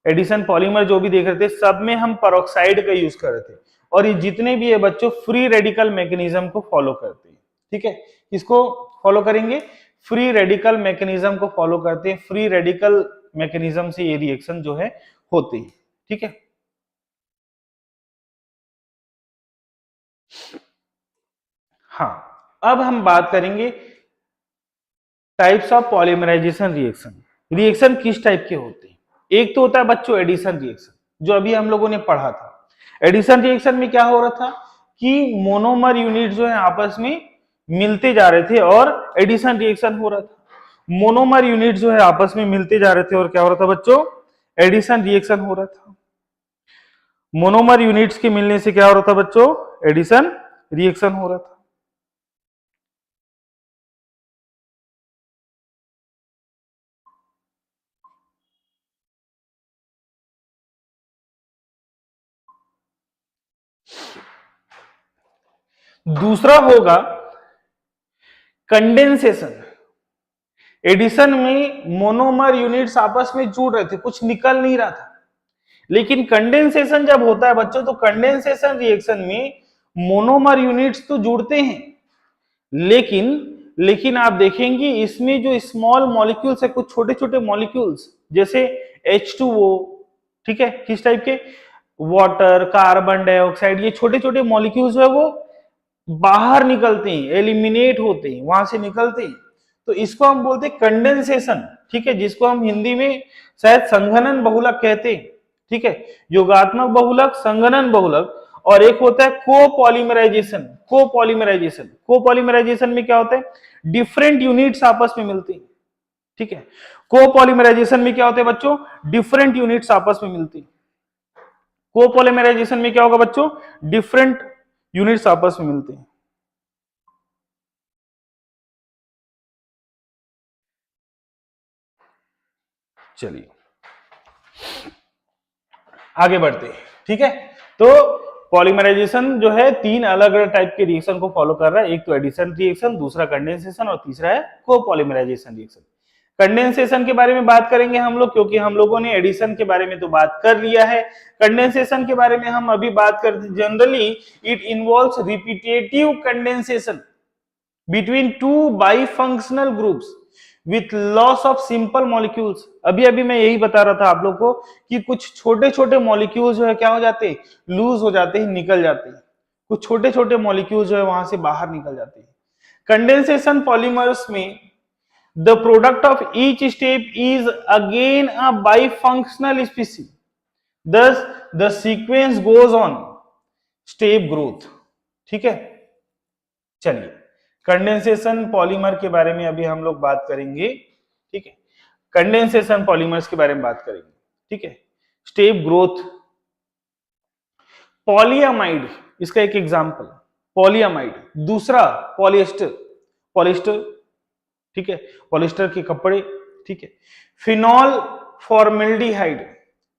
एडिशन पॉलीमर जो भी देख रहे थे सब में हम पेरोक्साइड का यूज कर रहे थे, और ये जितने भी है बच्चों फ्री रेडिकल मैकेनिज्म को फॉलो करते हैं। ठीक है, इसको फॉलो करेंगे, फ्री रेडिकल मैकेनिज्म को फॉलो करते हैं, फ्री रेडिकल मैकेनिज्म से ये रिएक्शन जो है होते हैं। ठीक है, हाँ अब हम बात करेंगे types of polymerisation reaction. Reaction किस टाइप के होते हैं? एक तो होता है बच्चों एडिशन रिएक्शन, जो अभी हम लोगों ने पढ़ा था। एडिशन रिएक्शन में क्या हो रहा था कि मोनोमर यूनिट जो है आपस में मिलते जा रहे थे और एडिशन रिएक्शन हो रहा था। मोनोमर यूनिट जो है आपस में मिलते जा रहे थे और क्या हो रहा था बच्चों? एडिशन रिएक्शन हो रहा था। मोनोमर यूनिट्स के मिलने से क्या हो रहा था बच्चों? एडिशन रिएक्शन हो रहा था। दूसरा होगा कंडेंसेशन। एडिशन में मोनोमर यूनिट्स आपस में जुड़ रहे थे, कुछ निकल नहीं रहा था। लेकिन कंडेंसेशन जब होता है बच्चों, तो कंडेंसेशन रिएक्शन में मोनोमर यूनिट्स तो जुड़ते हैं, लेकिन आप देखेंगे इसमें जो स्मॉल मॉलिक्यूल्स है, कुछ छोटे छोटे मॉलिक्यूल्स जैसे H2O, ठीक है, किस टाइप के? वाटर, कार्बन डाइऑक्साइड, ये छोटे छोटे मॉलिक्यूल्स है वो बाहर निकलते हैं, एलिमिनेट होते हैं, वहां से निकलते हैं। तो इसको हम बोलते हैं कंडेंसेशन। ठीक है, जिसको हम हिंदी में शायद संघनन बहुलक कहते हैं। ठीक है, योगात्मक बहुलक, संघनन बहुलक, और एक होता है कोपॉलीमराइजेशन। कोपॉलीमराइजेशन में क्या होता है? डिफरेंट यूनिट्स आपस में मिलती हैं। ठीक है, कोपॉलीमराइजेशन में क्या होता है बच्चों? डिफरेंट यूनिट्स आपस में मिलती हैं। कोपॉलीमराइजेशन में क्या होगा बच्चों? डिफरेंट यूनिट्स आपस में मिलते हैं। चलिए आगे बढ़ते हैं। ठीक है, तो पॉलीमराइजेशन जो है तीन अलग अलग टाइप के रिएक्शन को फॉलो कर रहा है। एक तो एडिशन रिएक्शन, दूसरा कंडेंसेशन, और तीसरा है कोपॉलीमराइजेशन रिएक्शन। कंडेंसेशन के बारे में बात करेंगे हम लोग, क्योंकि हम लोगों ने एडिशन के बारे में तो बात कर लिया है। कंडेंसेशन के बारे में हम अभी बात करते हैं। Generally it involves repetitive condensation between two bifunctional groups with loss of simple molecules. अभी अभी मैं यही बता रहा था आप लोग को कि कुछ छोटे छोटे मॉलिक्यूल्स जो है क्या हो जाते हैं? लूज हो जाते हैं, निकल जाते हैं। कुछ छोटे छोटे मॉलिक्यूल्स जो है वहां से बाहर निकल जाते हैं। कंडेंसेशन पॉलीमर्स में the product of each step is again a bifunctional species, thus the sequence goes on step growth. ठीक है, चलिए कंडेंसेशन पॉलीमर के बारे में अभी हम लोग बात करेंगे। ठीक है, कंडेंसेशन पॉलीमर्स के बारे में बात करेंगे। ठीक है, स्टेप ग्रोथ, पॉलीअमाइड इसका एक एग्जांपल, पॉलीअमाइड। दूसरा पॉलिएस्टर, पॉलिएस्टर, ठीक है, पॉलिएस्टर के कपड़े। ठीक है, फिनॉल फॉर्मेल्डिहाइड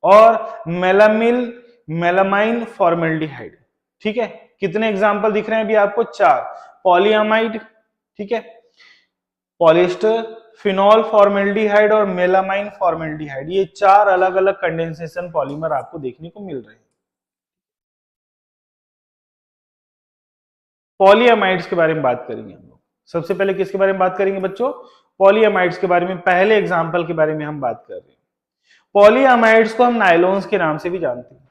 और मेलामिल मेलामाइन फॉर्मेल्डिहाइड। ठीक है, कितने एग्जांपल दिख रहे हैं अभी आपको? चार। पॉलीअमाइड, ठीक है, पॉलिएस्टर, फिनॉल फॉर्मेल्डिहाइड और मेलामाइन फॉर्मेल्डिहाइड, ये चार अलग अलग कंडेंसेशन पॉलीमर आपको देखने को मिल रहे हैं। पॉलीअमाइड्स के बारे में बात करेंगे हम लोग। सबसे पहले किसके बारे में बात करेंगे बच्चों? पॉलीअमाइड्स के बारे में। पहले एग्जांपल के बारे में हम बात कर रहे हैं। पॉलीअमाइड्स को हम नाइलोन्स के नाम से भी जानते हैं।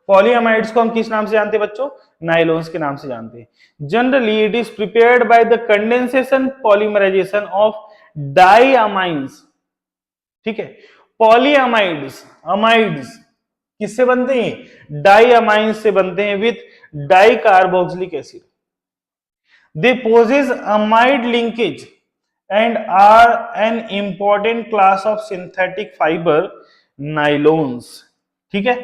पॉलीअमाइड्स को हम किस नाम से जानते हैं बच्चों? नाइलोन्स के नाम से जानते हैं। Generally it is prepared by the condensation polymerisation of diamines. ठीक है, पॉलीअमाइड्स, अमाइड्स किससे बनते हैं? डाइअमाइंस से बनते हैं with dicarboxylic acid. They possess amide linkage and are an important class of synthetic fiber nylons। ठीक है,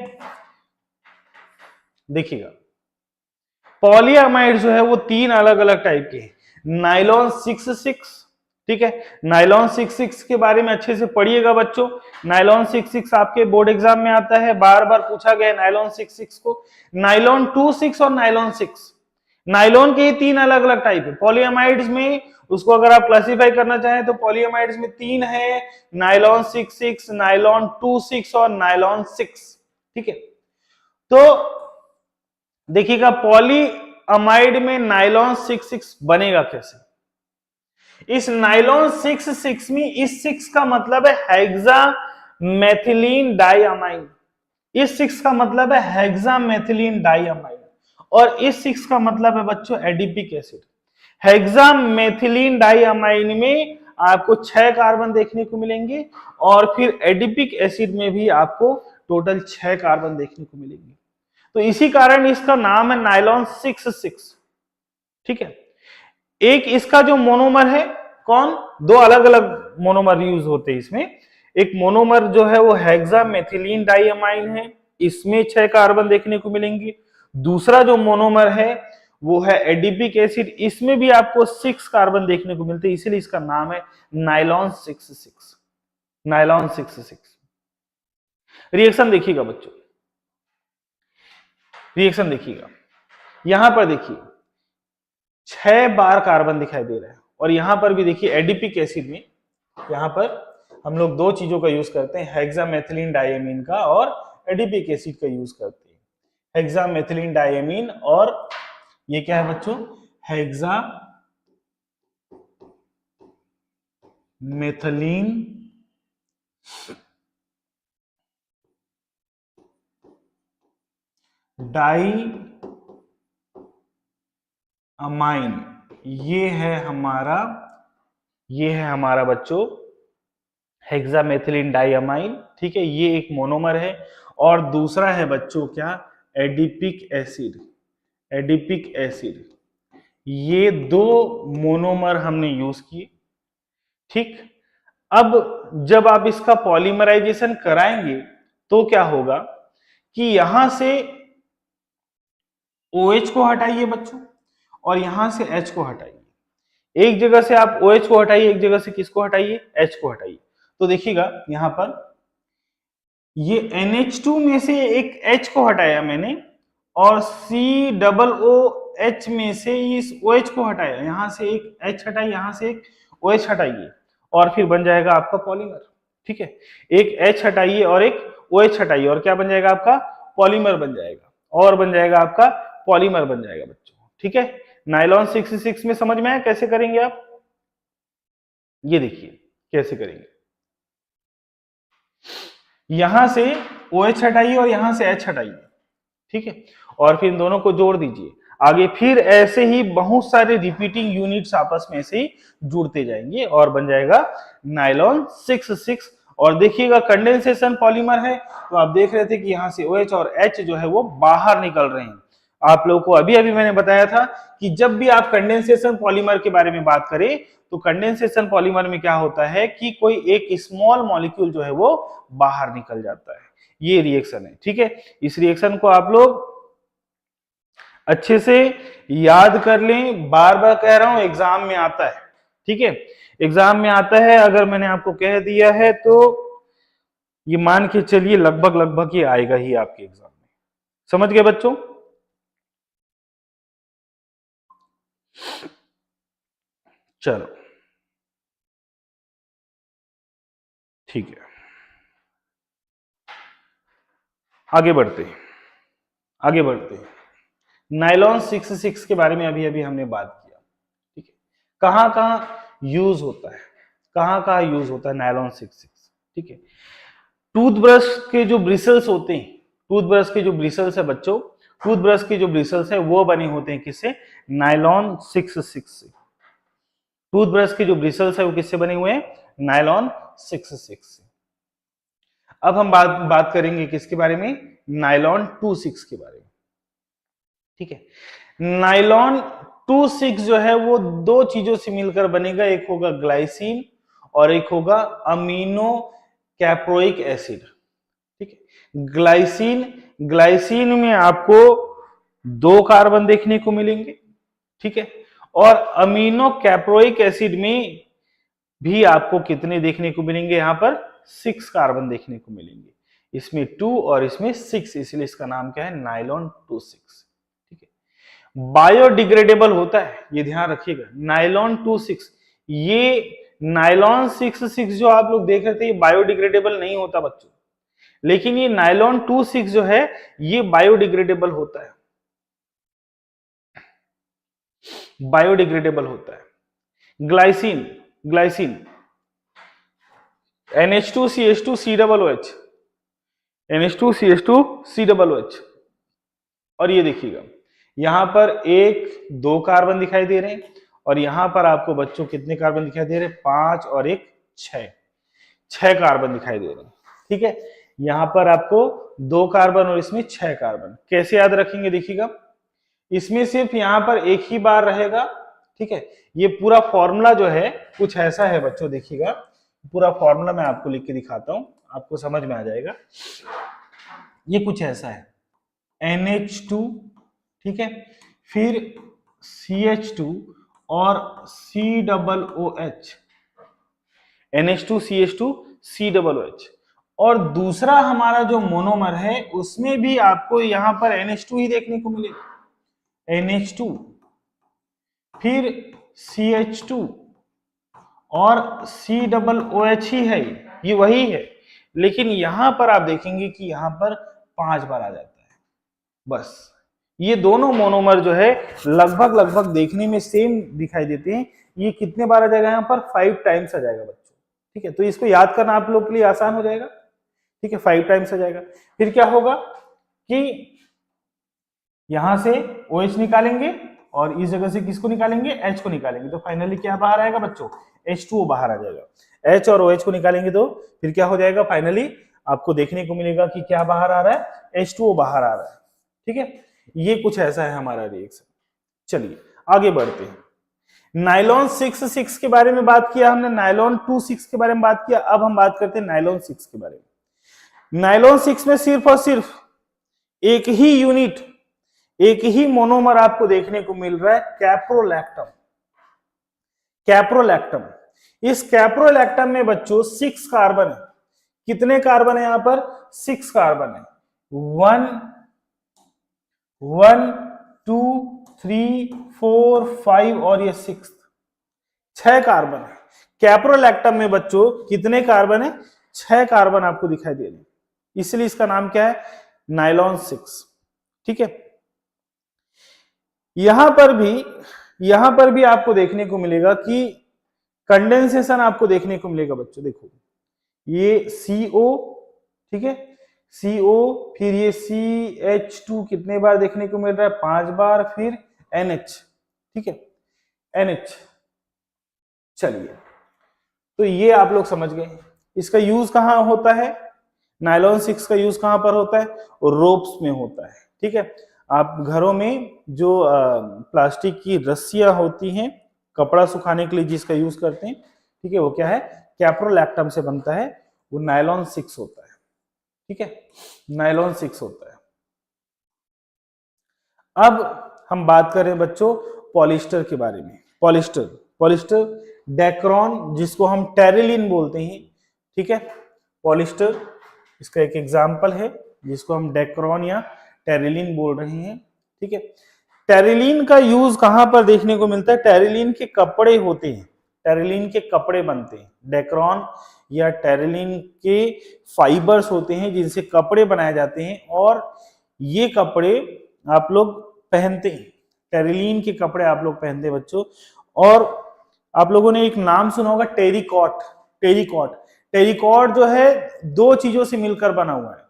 देखिएगा पॉलीअमाइड जो है वो तीन अलग अलग टाइप के हैं। नाइलॉन 66, ठीक है। नायलॉन 66 के बारे में अच्छे से पढ़िएगा बच्चों। नायलॉन 66 आपके बोर्ड एग्जाम में आता है, बार बार पूछा गया नायलॉन 66 को। नायलॉन 26 और नायलॉन 6, नायलॉन के 3 अलग अलग टाइप है। पॉलीएमाइड्स में उसको अगर आप क्लासिफाई करना चाहें तो पॉलीएमाइड्स में 3 है, नायलॉन 66, नायलॉन 26 और नायलॉन 6। ठीक है, तो देखिएगा पॉलीअमाइड में नायलॉन 66 बनेगा कैसे। इस नायलॉन 66 में इस 6 का मतलब है हेक्सामेथिलीन डाइअमाइन, इस 6 का मतलब है हेक्सामेथिलीन डाइअमाइन, और इस 6 का मतलब है बच्चों एडिपिक एसिड। हेक्सामेथिलीन डाइअमाइन में आपको 6 कार्बन देखने को मिलेंगे और फिर एडिपिक एसिड में भी आपको टोटल 6 कार्बन देखने को मिलेंगे। तो इसी कारण इसका नाम है नायलॉन 66। ठीक है, एक इसका जो मोनोमर है, कौन, 2 अलग अलग मोनोमर यूज होते हैं इसमें। एक मोनोमर जो है वो हेक्सामेथिलीन डाइअमाइन है, इसमें 6 कार्बन देखने को मिलेंगे। दूसरा जो मोनोमर है वो है एडिपिक एसिड, इसमें भी आपको 6 कार्बन देखने को मिलते हैं, इसीलिए इसका नाम है नायलॉन 66। नायलॉन 66। रिएक्शन देखिएगा बच्चों, रिएक्शन देखिएगा, यहां पर देखिए 6 बार कार्बन दिखाई दे रहा है, और यहां पर भी देखिए एडिपिक एसिड में यहां पर हम लोग 2 चीजों का यूज करते हैं, हेक्सामेथिलीन डाइएमीन का और एडिपिक एसिड का यूज करते हैं। हेक्सामेथिलीन डाइएमीन और ये क्या है बच्चों, हेक्सामेथिलीन डाइअमाइन, ये है हमारा बच्चों हेक्सामेथिलीन डाइअमाइन। ठीक है, ये एक मोनोमर है, और दूसरा है बच्चों क्या, एडिपिक एसिड। एडिपिक एसिड, ये 2 मोनोमर हमने यूज किए। ठीक, अब जब आप इसका पॉलीमराइजेशन कराएंगे तो क्या होगा कि यहां से OH को हटाइए बच्चों, और यहां से H को हटाइए। एक जगह से आप OH को हटाइए, एक जगह से किसको हटाइए, H को हटाइए। तो देखिएगा यहां पर ये NH2 में से एक H को हटाया मैंने, और COOH में से इस OH को हटाया, यहां से एक H हटाइए, यहां से एक OH हटाइए, और फिर बन जाएगा आपका पॉलीमर। ठीक है, एक H हटाइए और एक OH हटाइए, और क्या बन जाएगा आपका, पॉलीमर बन जाएगा, और बन जाएगा आपका पॉलीमर बन जाएगा बच्चों। ठीक है, नायलॉन 66 में समझ में आया कैसे करेंगे आप, ये देखिए कैसे करेंगे। यहां से OH हटाइए और यहां से H हटाइए। ठीक है, और फिर इन दोनों को जोड़ दीजिए आगे, फिर ऐसे ही बहुत सारे रिपीटिंग यूनिट्स आपस में ऐसे ही जुड़ते जाएंगे और बन जाएगा नायलॉन 66। और देखिएगा कंडेंसेशन पॉलीमर है, तो आप देख रहे थे कि यहां से OH और H जो है वो बाहर निकल रहे हैं। आप लोगों को अभी अभी मैंने बताया था कि जब भी आप कंडेंसेशन पॉलीमर के बारे में बात करें तो कंडेंसेशन पॉलीमर में क्या होता है कि कोई एक स्मॉल मॉलिक्यूल जो है वो बाहर निकल जाता है, ये रिएक्शन है। ठीक है, इस रिएक्शन को आप लोग अच्छे से याद कर लें, बार बार कह रहा हूं एग्जाम में आता है। ठीक है, एग्जाम में आता है, अगर मैंने आपको कह दिया है तो ये मान के चलिए लगभग लगभग ये आएगा ही आपके एग्जाम में। समझ गए बच्चों, चलो ठीक है, आगे बढ़ते हैं, आगे बढ़ते हैं। नायलॉन 66 के बारे में अभी अभी हमने बात किया। ठीक है, कहां कहां यूज होता है, कहां कहां यूज होता है नायलॉन 66। ठीक है, टूथब्रश के जो ब्रिसल्स होते हैं, टूथब्रश के जो ब्रिसल्स है बच्चों, टूथब्रश के जो ब्रिसल्स है वो बने होते हैं किससे, नायलॉन 66 से। टूथब्रश के जो ब्रिसल्स है वो किससे बने हुए हैं, नायलॉन 66 से। अब हम बात करेंगे किसके बारे में, नायलॉन 26 के बारे में। ठीक है, नायलॉन 26 जो है वो 2 चीजों से मिलकर बनेगा, एक होगा ग्लाइसिन और एक होगा अमीनो कैप्रोइक एसिड। ठीक है, ग्लाइसिन, ग्लाइसिन में आपको 2 कार्बन देखने को मिलेंगे। ठीक है, और अमीनो कैप्रोइक एसिड में भी आपको कितने देखने को मिलेंगे, यहाँ पर 6 कार्बन देखने को मिलेंगे, इसमें 2 और इसमें 6, इसलिए इसका नाम क्या है, नायलॉन 26। ठीक है, बायोडिग्रेडेबल होता है, ये ध्यान रखिएगा, नायलॉन 26। ये नायलॉन 6 जो आप लोग देख रहे थे ये बायोडिग्रेडेबल नहीं होता बच्चों, लेकिन ये नायलॉन 26 जो है ये बायोडिग्रेडेबल होता है, बायोडिग्रेडेबल होता है। ग्लाइसिन, ग्लाइसिन NH2CH2COOH, NH2CH2COOH, और ये देखिएगा यहां पर 1 2 कार्बन दिखाई दे रहे हैं, और यहां पर आपको बच्चों कितने कार्बन दिखाई दे रहे हैं, 5 और 1 6 कार्बन दिखाई दे रहे हैं। ठीक है, यहां पर आपको 2 कार्बन और इसमें 6 कार्बन। कैसे याद रखेंगे देखिएगा, इसमें सिर्फ यहां पर एक ही बार रहेगा। ठीक है, ये पूरा फॉर्मूला जो है कुछ ऐसा है बच्चों, देखिएगा पूरा फॉर्मूला मैं आपको लिख के दिखाता हूं, आपको समझ में आ जाएगा। ये कुछ ऐसा है, NH2, ठीक है, फिर CH2 और COOH, NH2CH2COOH, और दूसरा हमारा जो मोनोमर है उसमें भी आपको यहां पर NH2 ही देखने को मिलेगा, NH2, फिर CH2 और COOH ही है, ये वही है, लेकिन यहां पर आप देखेंगे कि यहां पर 5 बार आ जाता है बस। ये दोनों मोनोमर जो है लगभग लगभग देखने में सेम दिखाई देते हैं, ये कितने बार आ जाएगा, यहाँ पर 5 टाइम्स आ जाएगा बच्चों। ठीक है, तो इसको याद करना आप लोग के लिए आसान हो जाएगा। ठीक है, 5 टाइम्स आ जाएगा। फिर क्या होगा कि यहां से OH निकालेंगे और इस जगह से किसको निकालेंगे, H को निकालेंगे, तो फाइनली क्या बाहर आएगा बच्चों, H2O बाहर आ जाएगा। H और OH को निकालेंगे तो फिर क्या हो जाएगा, फाइनली आपको देखने को मिलेगा कि क्या बाहर आ रहा है, H2O बाहर आ रहा है। ठीक है, ये कुछ ऐसा है हमारा रिएक्शन। चलिए आगे बढ़ते हैं। नायलॉन 6 के बारे में बात किया हमने, नायलॉन 26 के बारे में बात किया, अब हम बात करते हैं नायलॉन 6 के बारे में। नायलॉन 6 में सिर्फ और सिर्फ एक ही यूनिट, एक ही मोनोमर आपको देखने को मिल रहा है, कैप्रोलैक्टम। कैप्रोलैक्टम, इस कैप्रोलैक्टम में बच्चों 6 कार्बन है। कितने कार्बन है यहां पर, 6 कार्बन है। 1 2 3 4 5 और ये 6 कार्बन है। कैप्रोलैक्टम में बच्चों कितने कार्बन है, 6 कार्बन आपको दिखाई दे रहे हैं, इसलिए इसका नाम क्या है, नायलॉन 6। ठीक है, यहां पर भी आपको देखने को मिलेगा कि कंडेंसेशन आपको देखने को मिलेगा बच्चों। देखो ये CO, ठीक है, CO, फिर ये CH2 कितने बार देखने को मिल रहा है, 5 बार, फिर NH, ठीक है, NH। चलिए, तो ये आप लोग समझ गए। इसका यूज कहां होता है, नायलॉन 6 का यूज कहां पर होता है, रोप्स में होता है। ठीक है, आप घरों में जो प्लास्टिक की रस्सियां होती हैं कपड़ा सुखाने के लिए जिसका यूज करते हैं, ठीक है, वो क्या है, कैप्रोलैक्टम से बनता है, वो नायलॉन 6 होता है। ठीक है, नायलॉन 6 होता है। अब हम बात करें बच्चों पॉलिस्टर के बारे में। पॉलिस्टर डेक्रॉन, जिसको हम टेरिलीन बोलते हैं। ठीक है, पॉलिस्टर इसका एक एग्जाम्पल है जिसको हम डेक्रॉन या टेरिलीन बोल रहे हैं। ठीक है, टेरिलीन का यूज कहां पर देखने को मिलता है, टेरिलीन के कपड़े होते हैं, टेरिलीन के कपड़े बनते हैं। डेक्रॉन या टेरिलीन के फाइबर्स होते हैं जिनसे कपड़े बनाए जाते हैं, और ये कपड़े आप लोग पहनते हैं, टेरिलीन के कपड़े आप लोग पहनते हैं बच्चों। और आप लोगों ने एक नाम सुना होगा, टेरिकॉट। टेरिकॉट जो है 2 चीजों से मिलकर बना हुआ है।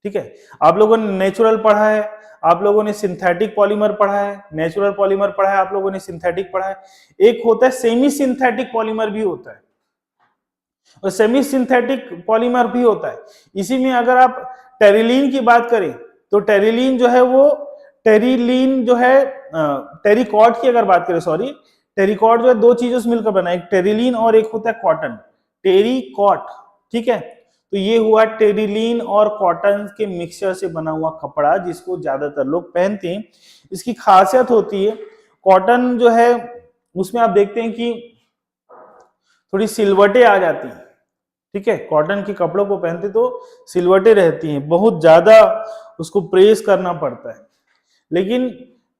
ठीक है, आप लोगों ने नेचुरल पढ़ा है, आप लोगों ने सिंथेटिक पॉलीमर पढ़ा है, नेचुरल पॉलीमर पढ़ा है, आप लोगों ने सिंथेटिक पढ़ा है। एक होता है सेमी सिंथेटिक पॉलीमर भी होता है, और सेमी सिंथेटिक पॉलीमर भी होता है। इसी में अगर आप टेरिलीन की बात करें तो टेरिलीन जो है वो टेरिकॉट की अगर बात करें, सॉरी, टेरिकॉट जो है 2 चीजों से मिलकर बना है, एक टेरिलीन और एक होता है कॉटन, टेरिकॉट। ठीक है, तो ये हुआ टेरिलीन और कॉटन के मिक्सचर से बना हुआ कपड़ा जिसको ज्यादातर लोग पहनते हैं। इसकी खासियत होती है, कॉटन जो है उसमें आप देखते हैं कि थोड़ी सिलवटें आ जाती हैं, ठीक है। कॉटन के कपड़ों को पहनते तो सिलवटें रहती हैं, बहुत ज्यादा उसको प्रेस करना पड़ता है। लेकिन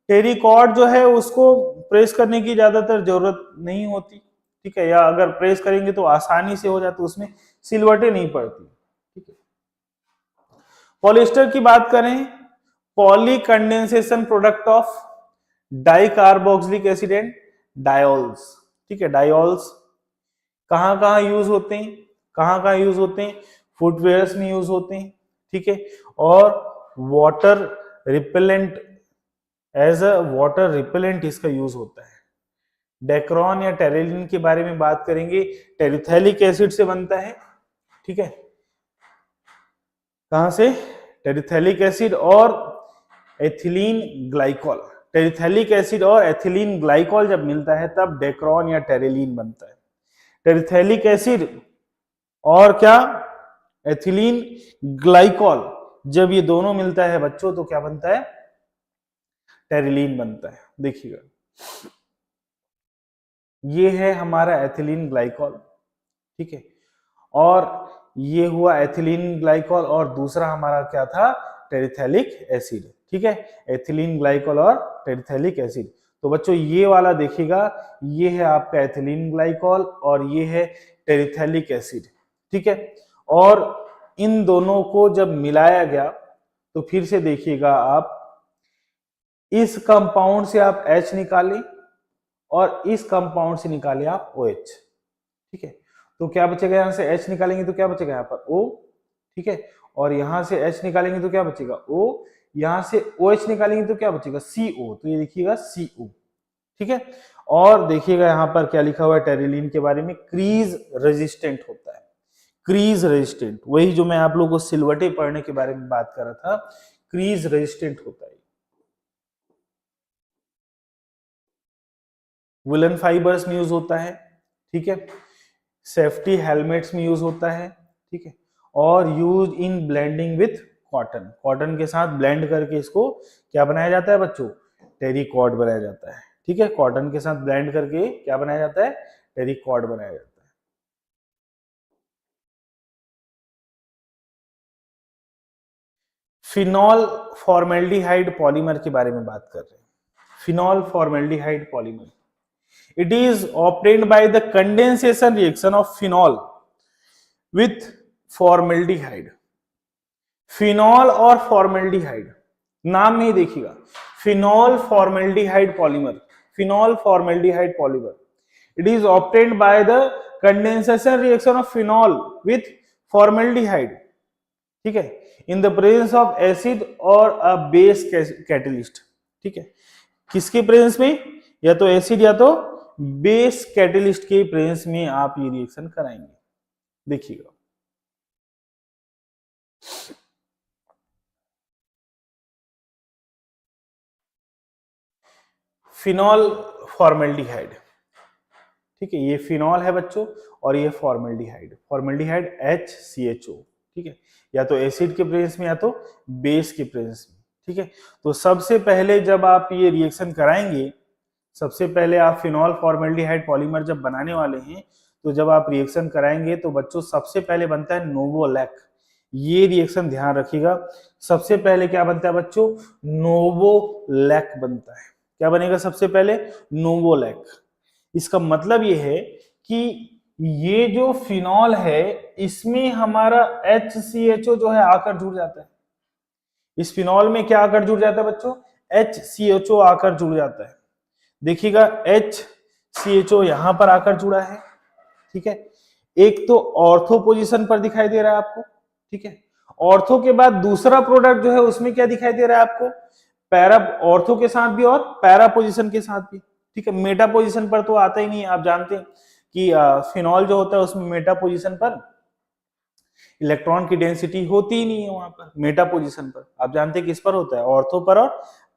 टेरिकॉट जो है उसको प्रेस करने की ज्यादातर जरूरत नहीं होती, ठीक है, या अगर प्रेस करेंगे तो आसानी से हो जाता, उसमें सिलवटें नहीं पड़ती, ठीक है। पॉलिएस्टर की बात करें, poly condensation product of di carboxylic acid and diols, ठीक है। डायोल्स कहां कहां यूज होते हैं, कहां कहां यूज होते हैं, फुटवेयर्स में यूज होते हैं, ठीक है। और water repellent, as a water repellent इसका यूज होता है। डेक्रॉन या टेरेलिन के बारे में बात करेंगे, टेरिथैलिक एसिड से बनता है, ठीक है। कहां से, टेरिथैलिक एसिड और एथिलीन ग्लाइकॉल। टेरिथैलिक एसिड और एथिलीन ग्लाइकॉल जब मिलता है तब डेक्रॉन या टेरेलिन बनता है। टेरिथैलिक एसिड और क्या, एथिलीन ग्लाइकॉल, जब ये दोनों मिलता है बच्चों तो क्या बनता है, टेरेलिन बनता है। देखिएगा, ये है हमारा एथिलीन ग्लाइकॉल, ठीक है। और ये हुआ एथिलीन ग्लाइकॉल, और दूसरा हमारा क्या था, टेरिथैलिक एसिड, ठीक है। एथिलीन ग्लाइकॉल और टेरिथैलिक एसिड। तो बच्चों ये वाला देखिएगा, ये है आपका एथिलीन ग्लाइकॉल और ये है टेरिथैलिक एसिड, ठीक है। और इन दोनों को जब मिलाया गया तो फिर से देखिएगा आप, इस कंपाउंड से आप H निकालें और इस कंपाउंड से निकाले आप OH, ठीक है। तो क्या बचेगा, यहां से H निकालेंगे तो क्या बचेगा, यहाँ पर O, ठीक है। और यहां से H निकालेंगे तो क्या बचेगा O, यहां से OH निकालेंगे तो क्या बचेगा CO, तो ये देखिएगा CO, ठीक है। और देखिएगा यहां पर क्या लिखा हुआ है टेरिलीन के बारे में, क्रीज रेजिस्टेंट होता है, क्रीज रेजिस्टेंट, वही जो मैं आप लोगों को सिलवटे पढ़ने के बारे में बात कर रहा था, क्रीज रेजिस्टेंट होता है। वुलन फाइबर्स में यूज होता है, ठीक है। सेफ्टी हेलमेट्स में यूज होता है, ठीक है। और use in blending with cotton, cotton के साथ ब्लेंड करके इसको क्या बनाया जाता है बच्चों, टेरिकॉट बनाया जाता है, ठीक है। कॉटन के साथ ब्लेंड करके क्या बनाया जाता है, टेरिकॉट बनाया जाता है। फिनॉल फॉर्मेल्डिहाइड पॉलीमर के बारे में बात कर रहे हैं। Phenol formaldehyde polymer, it is obtained by the condensation reaction of phenol with formaldehyde। Phenol और फॉर्मेल्डिहाइड, नाम में ही देखिएगा, phenol formaldehyde polymer, phenol formaldehyde polymer, it is obtained by the condensation reaction of phenol with formaldehyde, ठीक है, इन the presence of acid और a base catalyst, ठीक है। किसके प्रेजेंस में, या तो एसिड या तो बेस कैटलिस्ट के प्रेजेंस में आप ये रिएक्शन कराएंगे। देखिएगा, फिनॉल फॉर्मेल्डिहाइड, ठीक है, ये फिनॉल है बच्चों और ये फॉर्मेल्डिहाइड, फॉर्मेल्डिहाइड HCHO, ठीक है, या तो एसिड के प्रेजेंस में या तो बेस के प्रेजेंस में, ठीक है। तो सबसे पहले जब आप ये रिएक्शन कराएंगे, सबसे पहले आप फिनॉल फॉर्मेल्डिहाइड पॉलीमर जब बनाने वाले हैं तो जब आप रिएक्शन कराएंगे तो बच्चों सबसे पहले बनता है नोवोलैक, ये रिएक्शन ध्यान रखिएगा, सबसे पहले क्या बनता है बच्चों, नोवोलैक बनता है। क्या बनेगा सबसे पहले, नोवोलैक। इसका मतलब ये है कि ये जो फिनॉल है इसमें हमारा HCHO जो है आकर जुड़ जाता है, इस फिनॉल में क्या आकर जुड़ जाता है बच्चों, HCHO आकर जुड़ जाता है। देखिएगा HCHO यहां पर आकर जुड़ा है, ठीक है। एक तो ऑर्थो पोजीशन पर दिखाई दे रहा है आपको, ठीक है। ऑर्थो के बाद दूसरा प्रोडक्ट जो है उसमें क्या दिखाई दे रहा है आपको, पैरा, ऑर्थो के साथ भी और पैरा पोजीशन के साथ भी, ठीक है। मेटा पोजीशन पर तो आता ही नहीं है, आप जानते हैं कि फिनॉल जो होता है उसमें मेटा पोजीशन पर इलेक्ट्रॉन की डेंसिटी होती ही नहीं है, वहां पर मेटा पोजीशन पर आप जानते हैं किस पर होता है, ऑर्थो पर और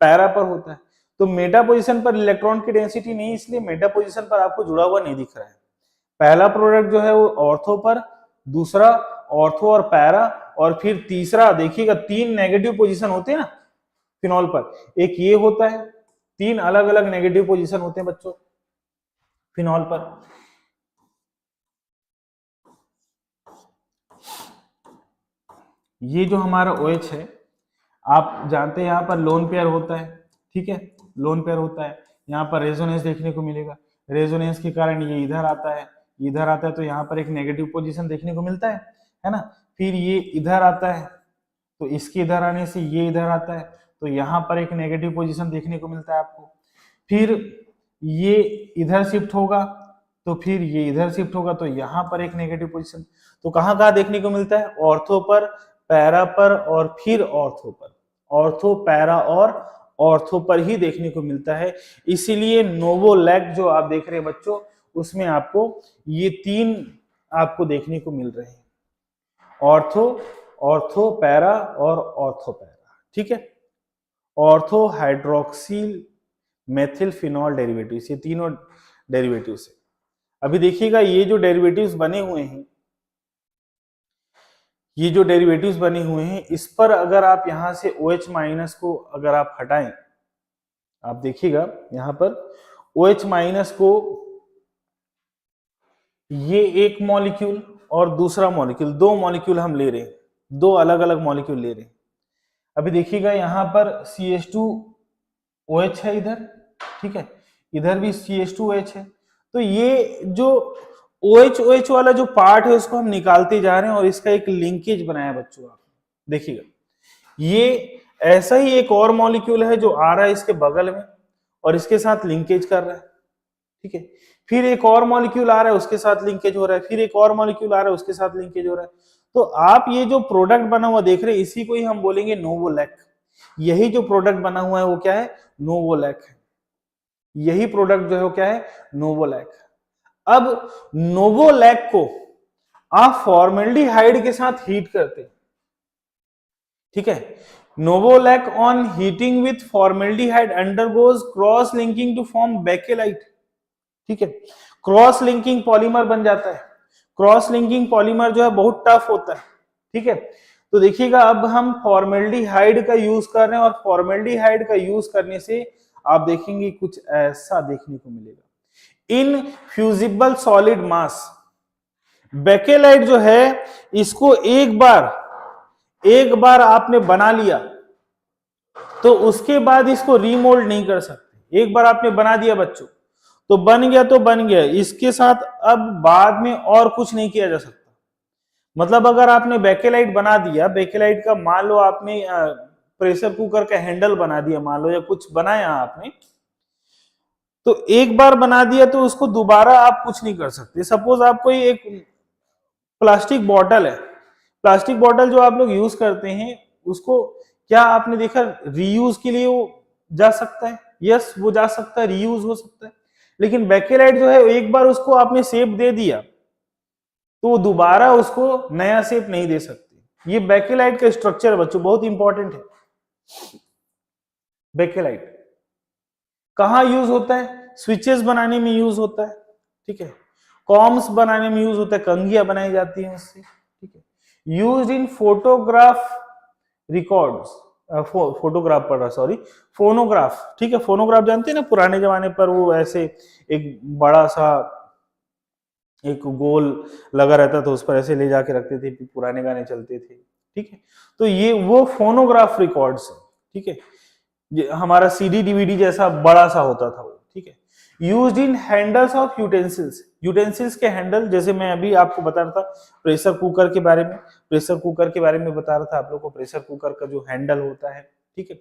पैरा पर होता है। तो मेटा पोजीशन पर इलेक्ट्रॉन की डेंसिटी नहीं, इसलिए मेटा पोजीशन पर आपको जुड़ा हुआ नहीं दिख रहा है। पहला प्रोडक्ट जो है वो ऑर्थो पर, दूसरा ऑर्थो और पैरा, और फिर तीसरा देखिएगा, तीन नेगेटिव पोजीशन होते हैं ना फिनॉल पर, एक ये होता है, तीन अलग अलग नेगेटिव पोजीशन होते हैं बच्चों फिनॉल पर। ये जो हमारा OH है, आप जानते हैं यहाँ पर लोन पेयर होता है, ठीक है, लोन पेयर होता है, यहाँ पर रेजोनेंस देखने को मिलेगा, रेजोनेंस के कारण ये इधर आता है, इधर आता है तो यहाँ पर एक नेगेटिव पोजीशन देखने को मिलता है ना। फिर ये इधर आता है तो इसके इधर आने से ये इधर आता है तो यहाँ पर एक नेगेटिव पोजीशन देखने को मिलता है आपको। फिर ये इधर शिफ्ट होगा तो फिर ये इधर शिफ्ट होगा तो यहाँ पर एक नेगेटिव पोजीशन। तो कहाँ कहाँ देखने को मिलता है? ऑर्थो पर, पैरा पर और फिर ऑर्थो पर। ऑर्थो, पैरा और ऑर्थो पर ही देखने को मिलता है। इसीलिए नोवोलैक जो आप देख रहे हैं बच्चों, उसमें आपको ये 3 आपको देखने को मिल रहे हैं, ऑर्थो, ऑर्थो पैरा और ऑर्थो पैरा, ठीक है। Ortho hydroxyl methyl phenol derivatives, ये तीनों डेरिवेटिव्स है। अभी देखिएगा ये जो डेरिवेटिव्स बने हुए हैं, ये जो डेरिवेटिव्स बने हुए हैं, इस पर अगर आप यहां से OH माइनस को अगर आप हटाएं, आप देखिएगा यहां पर OH माइनस को, ये एक मॉलिक्यूल और दूसरा मॉलिक्यूल, 2 मॉलिक्यूल हम ले रहे हैं, 2 अलग अलग मॉलिक्यूल ले रहे हैं। अभी देखिएगा यहां पर CH2OH है इधर, ठीक है, इधर भी CH2OH है। तो ये जो OH वाला जो पार्ट है उसको हम निकालते जा रहे हैं और इसका एक लिंकेज बनाया बच्चों। आप देखिएगा ये ऐसा ही एक और मॉलिक्यूल है जो आ रहा है इसके बगल में और इसके साथ लिंकेज कर रहा है, ठीक है। फिर एक और मॉलिक्यूल आ रहा है उसके साथ लिंकेज हो रहा है, फिर एक और मॉलिक्यूल आ रहा है उसके साथ लिंकेज हो रहा है। तो आप ये जो प्रोडक्ट बना हुआ देख रहे हैं, इसी को ही हम बोलेंगे नोवोलैक। यही जो प्रोडक्ट बना हुआ है वो क्या है? नोवोलैक है। यही प्रोडक्ट जो है वो क्या है? नोवोलैक। अब नोवोलैक को आप फॉर्मेल्डिहाइड के साथ हीट करते हैं, ठीक है। Novolac on heating with formaldehyde undergoes cross linking to form Bakelite, ठीक है। क्रॉस लिंकिंग पॉलीमर बन जाता है। क्रॉस लिंकिंग पॉलीमर जो है बहुत टफ होता है, ठीक है। तो देखिएगा अब हम फॉर्मेल्डिहाइड का यूज कर रहे हैं और फॉर्मेल्डिहाइड का यूज करने से आप देखेंगे कुछ ऐसा देखने को मिलेगा, इनफ्यूजिबल सॉलिड मास। बेकेलाइट जो है इसको एक बार आपने बना लिया तो उसके बाद इसको रीमोल्ड नहीं कर सकते। एक बार आपने बना दिया बच्चों तो बन गया तो बन गया, इसके साथ अब बाद में और कुछ नहीं किया जा सकता। मतलब अगर आपने बेकेलाइट बना दिया, बेकेलाइट का मान लो आपने प्रेशर कुकर का हैंडल बना दिया मान लो, या कुछ बनाया आपने, तो एक बार बना दिया तो उसको दोबारा आप कुछ नहीं कर सकते। सपोज आप कोई एक प्लास्टिक बॉटल है, प्लास्टिक बॉटल जो आप लोग यूज करते हैं उसको क्या आपने देखा रीयूज के लिए वो जा सकता है? यस, वो जा सकता है, रीयूज हो सकता है। लेकिन बेकेलाइट जो है एक बार उसको आपने शेप दे दिया तो दोबारा उसको नया शेप नहीं दे सकते। ये बेकेलाइट का स्ट्रक्चर बच्चों बहुत इंपॉर्टेंट है। बेकेलाइट कहाँ यूज होता है? स्विचेस बनाने में यूज होता है, ठीक है। कॉम्स बनाने में यूज होता है, कंघियां बनाई जाती हैं उससे, ठीक है। Used in photograph records, photograph पढ़ रहा, सॉरी, फोनोग्राफ, ठीक है। फोनोग्राफ जानते हैं ना, पुराने जमाने पर वो ऐसे एक बड़ा सा एक गोल लगा रहता था, उस पर ऐसे ले जाके रखते थे, पुराने गाने चलते थे, ठीक है। तो ये वो फोनोग्राफ रिकॉर्ड्स, ठीक है। हमारा CD DVD जैसा बड़ा सा होता था वो, ठीक है। Used in handles of utensils, utensils के हैंडल, जैसे मैं अभी आपको बता रहा था प्रेशर कुकर के बारे में, प्रेशर कुकर के बारे में बता रहा था आप लोगों को, प्रेशर कुकर का जो हैंडल होता है, ठीक है।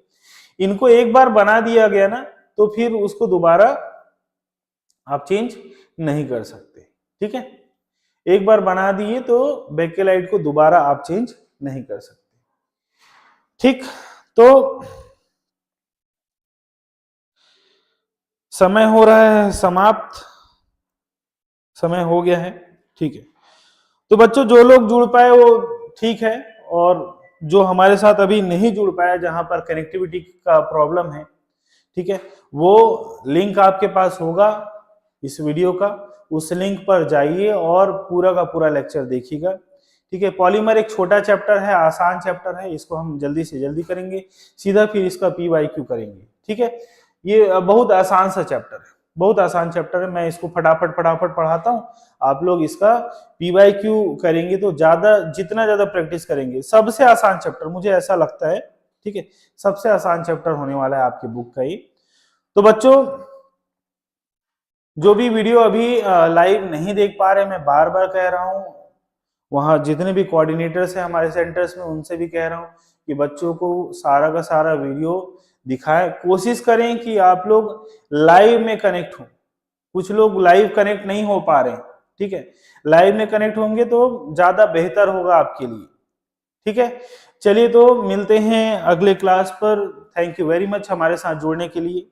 इनको एक बार बना दिया गया ना तो फिर उसको दोबारा आप चेंज नहीं कर सकते, ठीक है। एक बार बना दिए तो बेकेलाइट को दोबारा आप चेंज नहीं कर सकते, ठीक। तो समय हो रहा है समाप्त, समय हो गया है, ठीक है। तो बच्चों जो लोग जुड़ पाए वो ठीक है, और जो हमारे साथ अभी नहीं जुड़ पाया, जहां पर कनेक्टिविटी का प्रॉब्लम है, ठीक है, वो लिंक आपके पास होगा इस वीडियो का, उस लिंक पर जाइए और पूरा का पूरा लेक्चर देखिएगा, ठीक है। पॉलीमर एक छोटा चैप्टर है, आसान चैप्टर है, इसको हम जल्दी से जल्दी करेंगे, सीधा फिर इसका PYQ करेंगे, ठीक है। ये बहुत आसान सा चैप्टर है, बहुत आसान चैप्टर है, मैं इसको फटाफट फटाफट पढ़ाता हूँ, आप लोग इसका PYQ करेंगे तो जितना ज्यादा प्रैक्टिस करेंगे, सबसे आसान चैप्टर मुझे ऐसा लगता है, ठीक है, सबसे आसान चैप्टर होने वाला है आपकी बुक का ये। तो बच्चों, जो भी वीडियो अभी लाइव नहीं देख पा रहे, मैं बार बार कह रहा हूँ, वहां जितने भी कोऑर्डिनेटर्स हैं हमारे सेंटर्स में, उनसे भी कह रहा हूँ कि बच्चों को सारा का सारा वीडियो दिखाएं, कोशिश करें कि आप लोग लाइव में कनेक्ट हो। कुछ लोग लाइव कनेक्ट नहीं हो पा रहे हैं, ठीक है, लाइव में कनेक्ट होंगे तो ज्यादा बेहतर होगा आपके लिए, ठीक है। चलिए तो मिलते हैं अगले क्लास पर। थैंक यू वेरी मच हमारे साथ जुड़ने के लिए।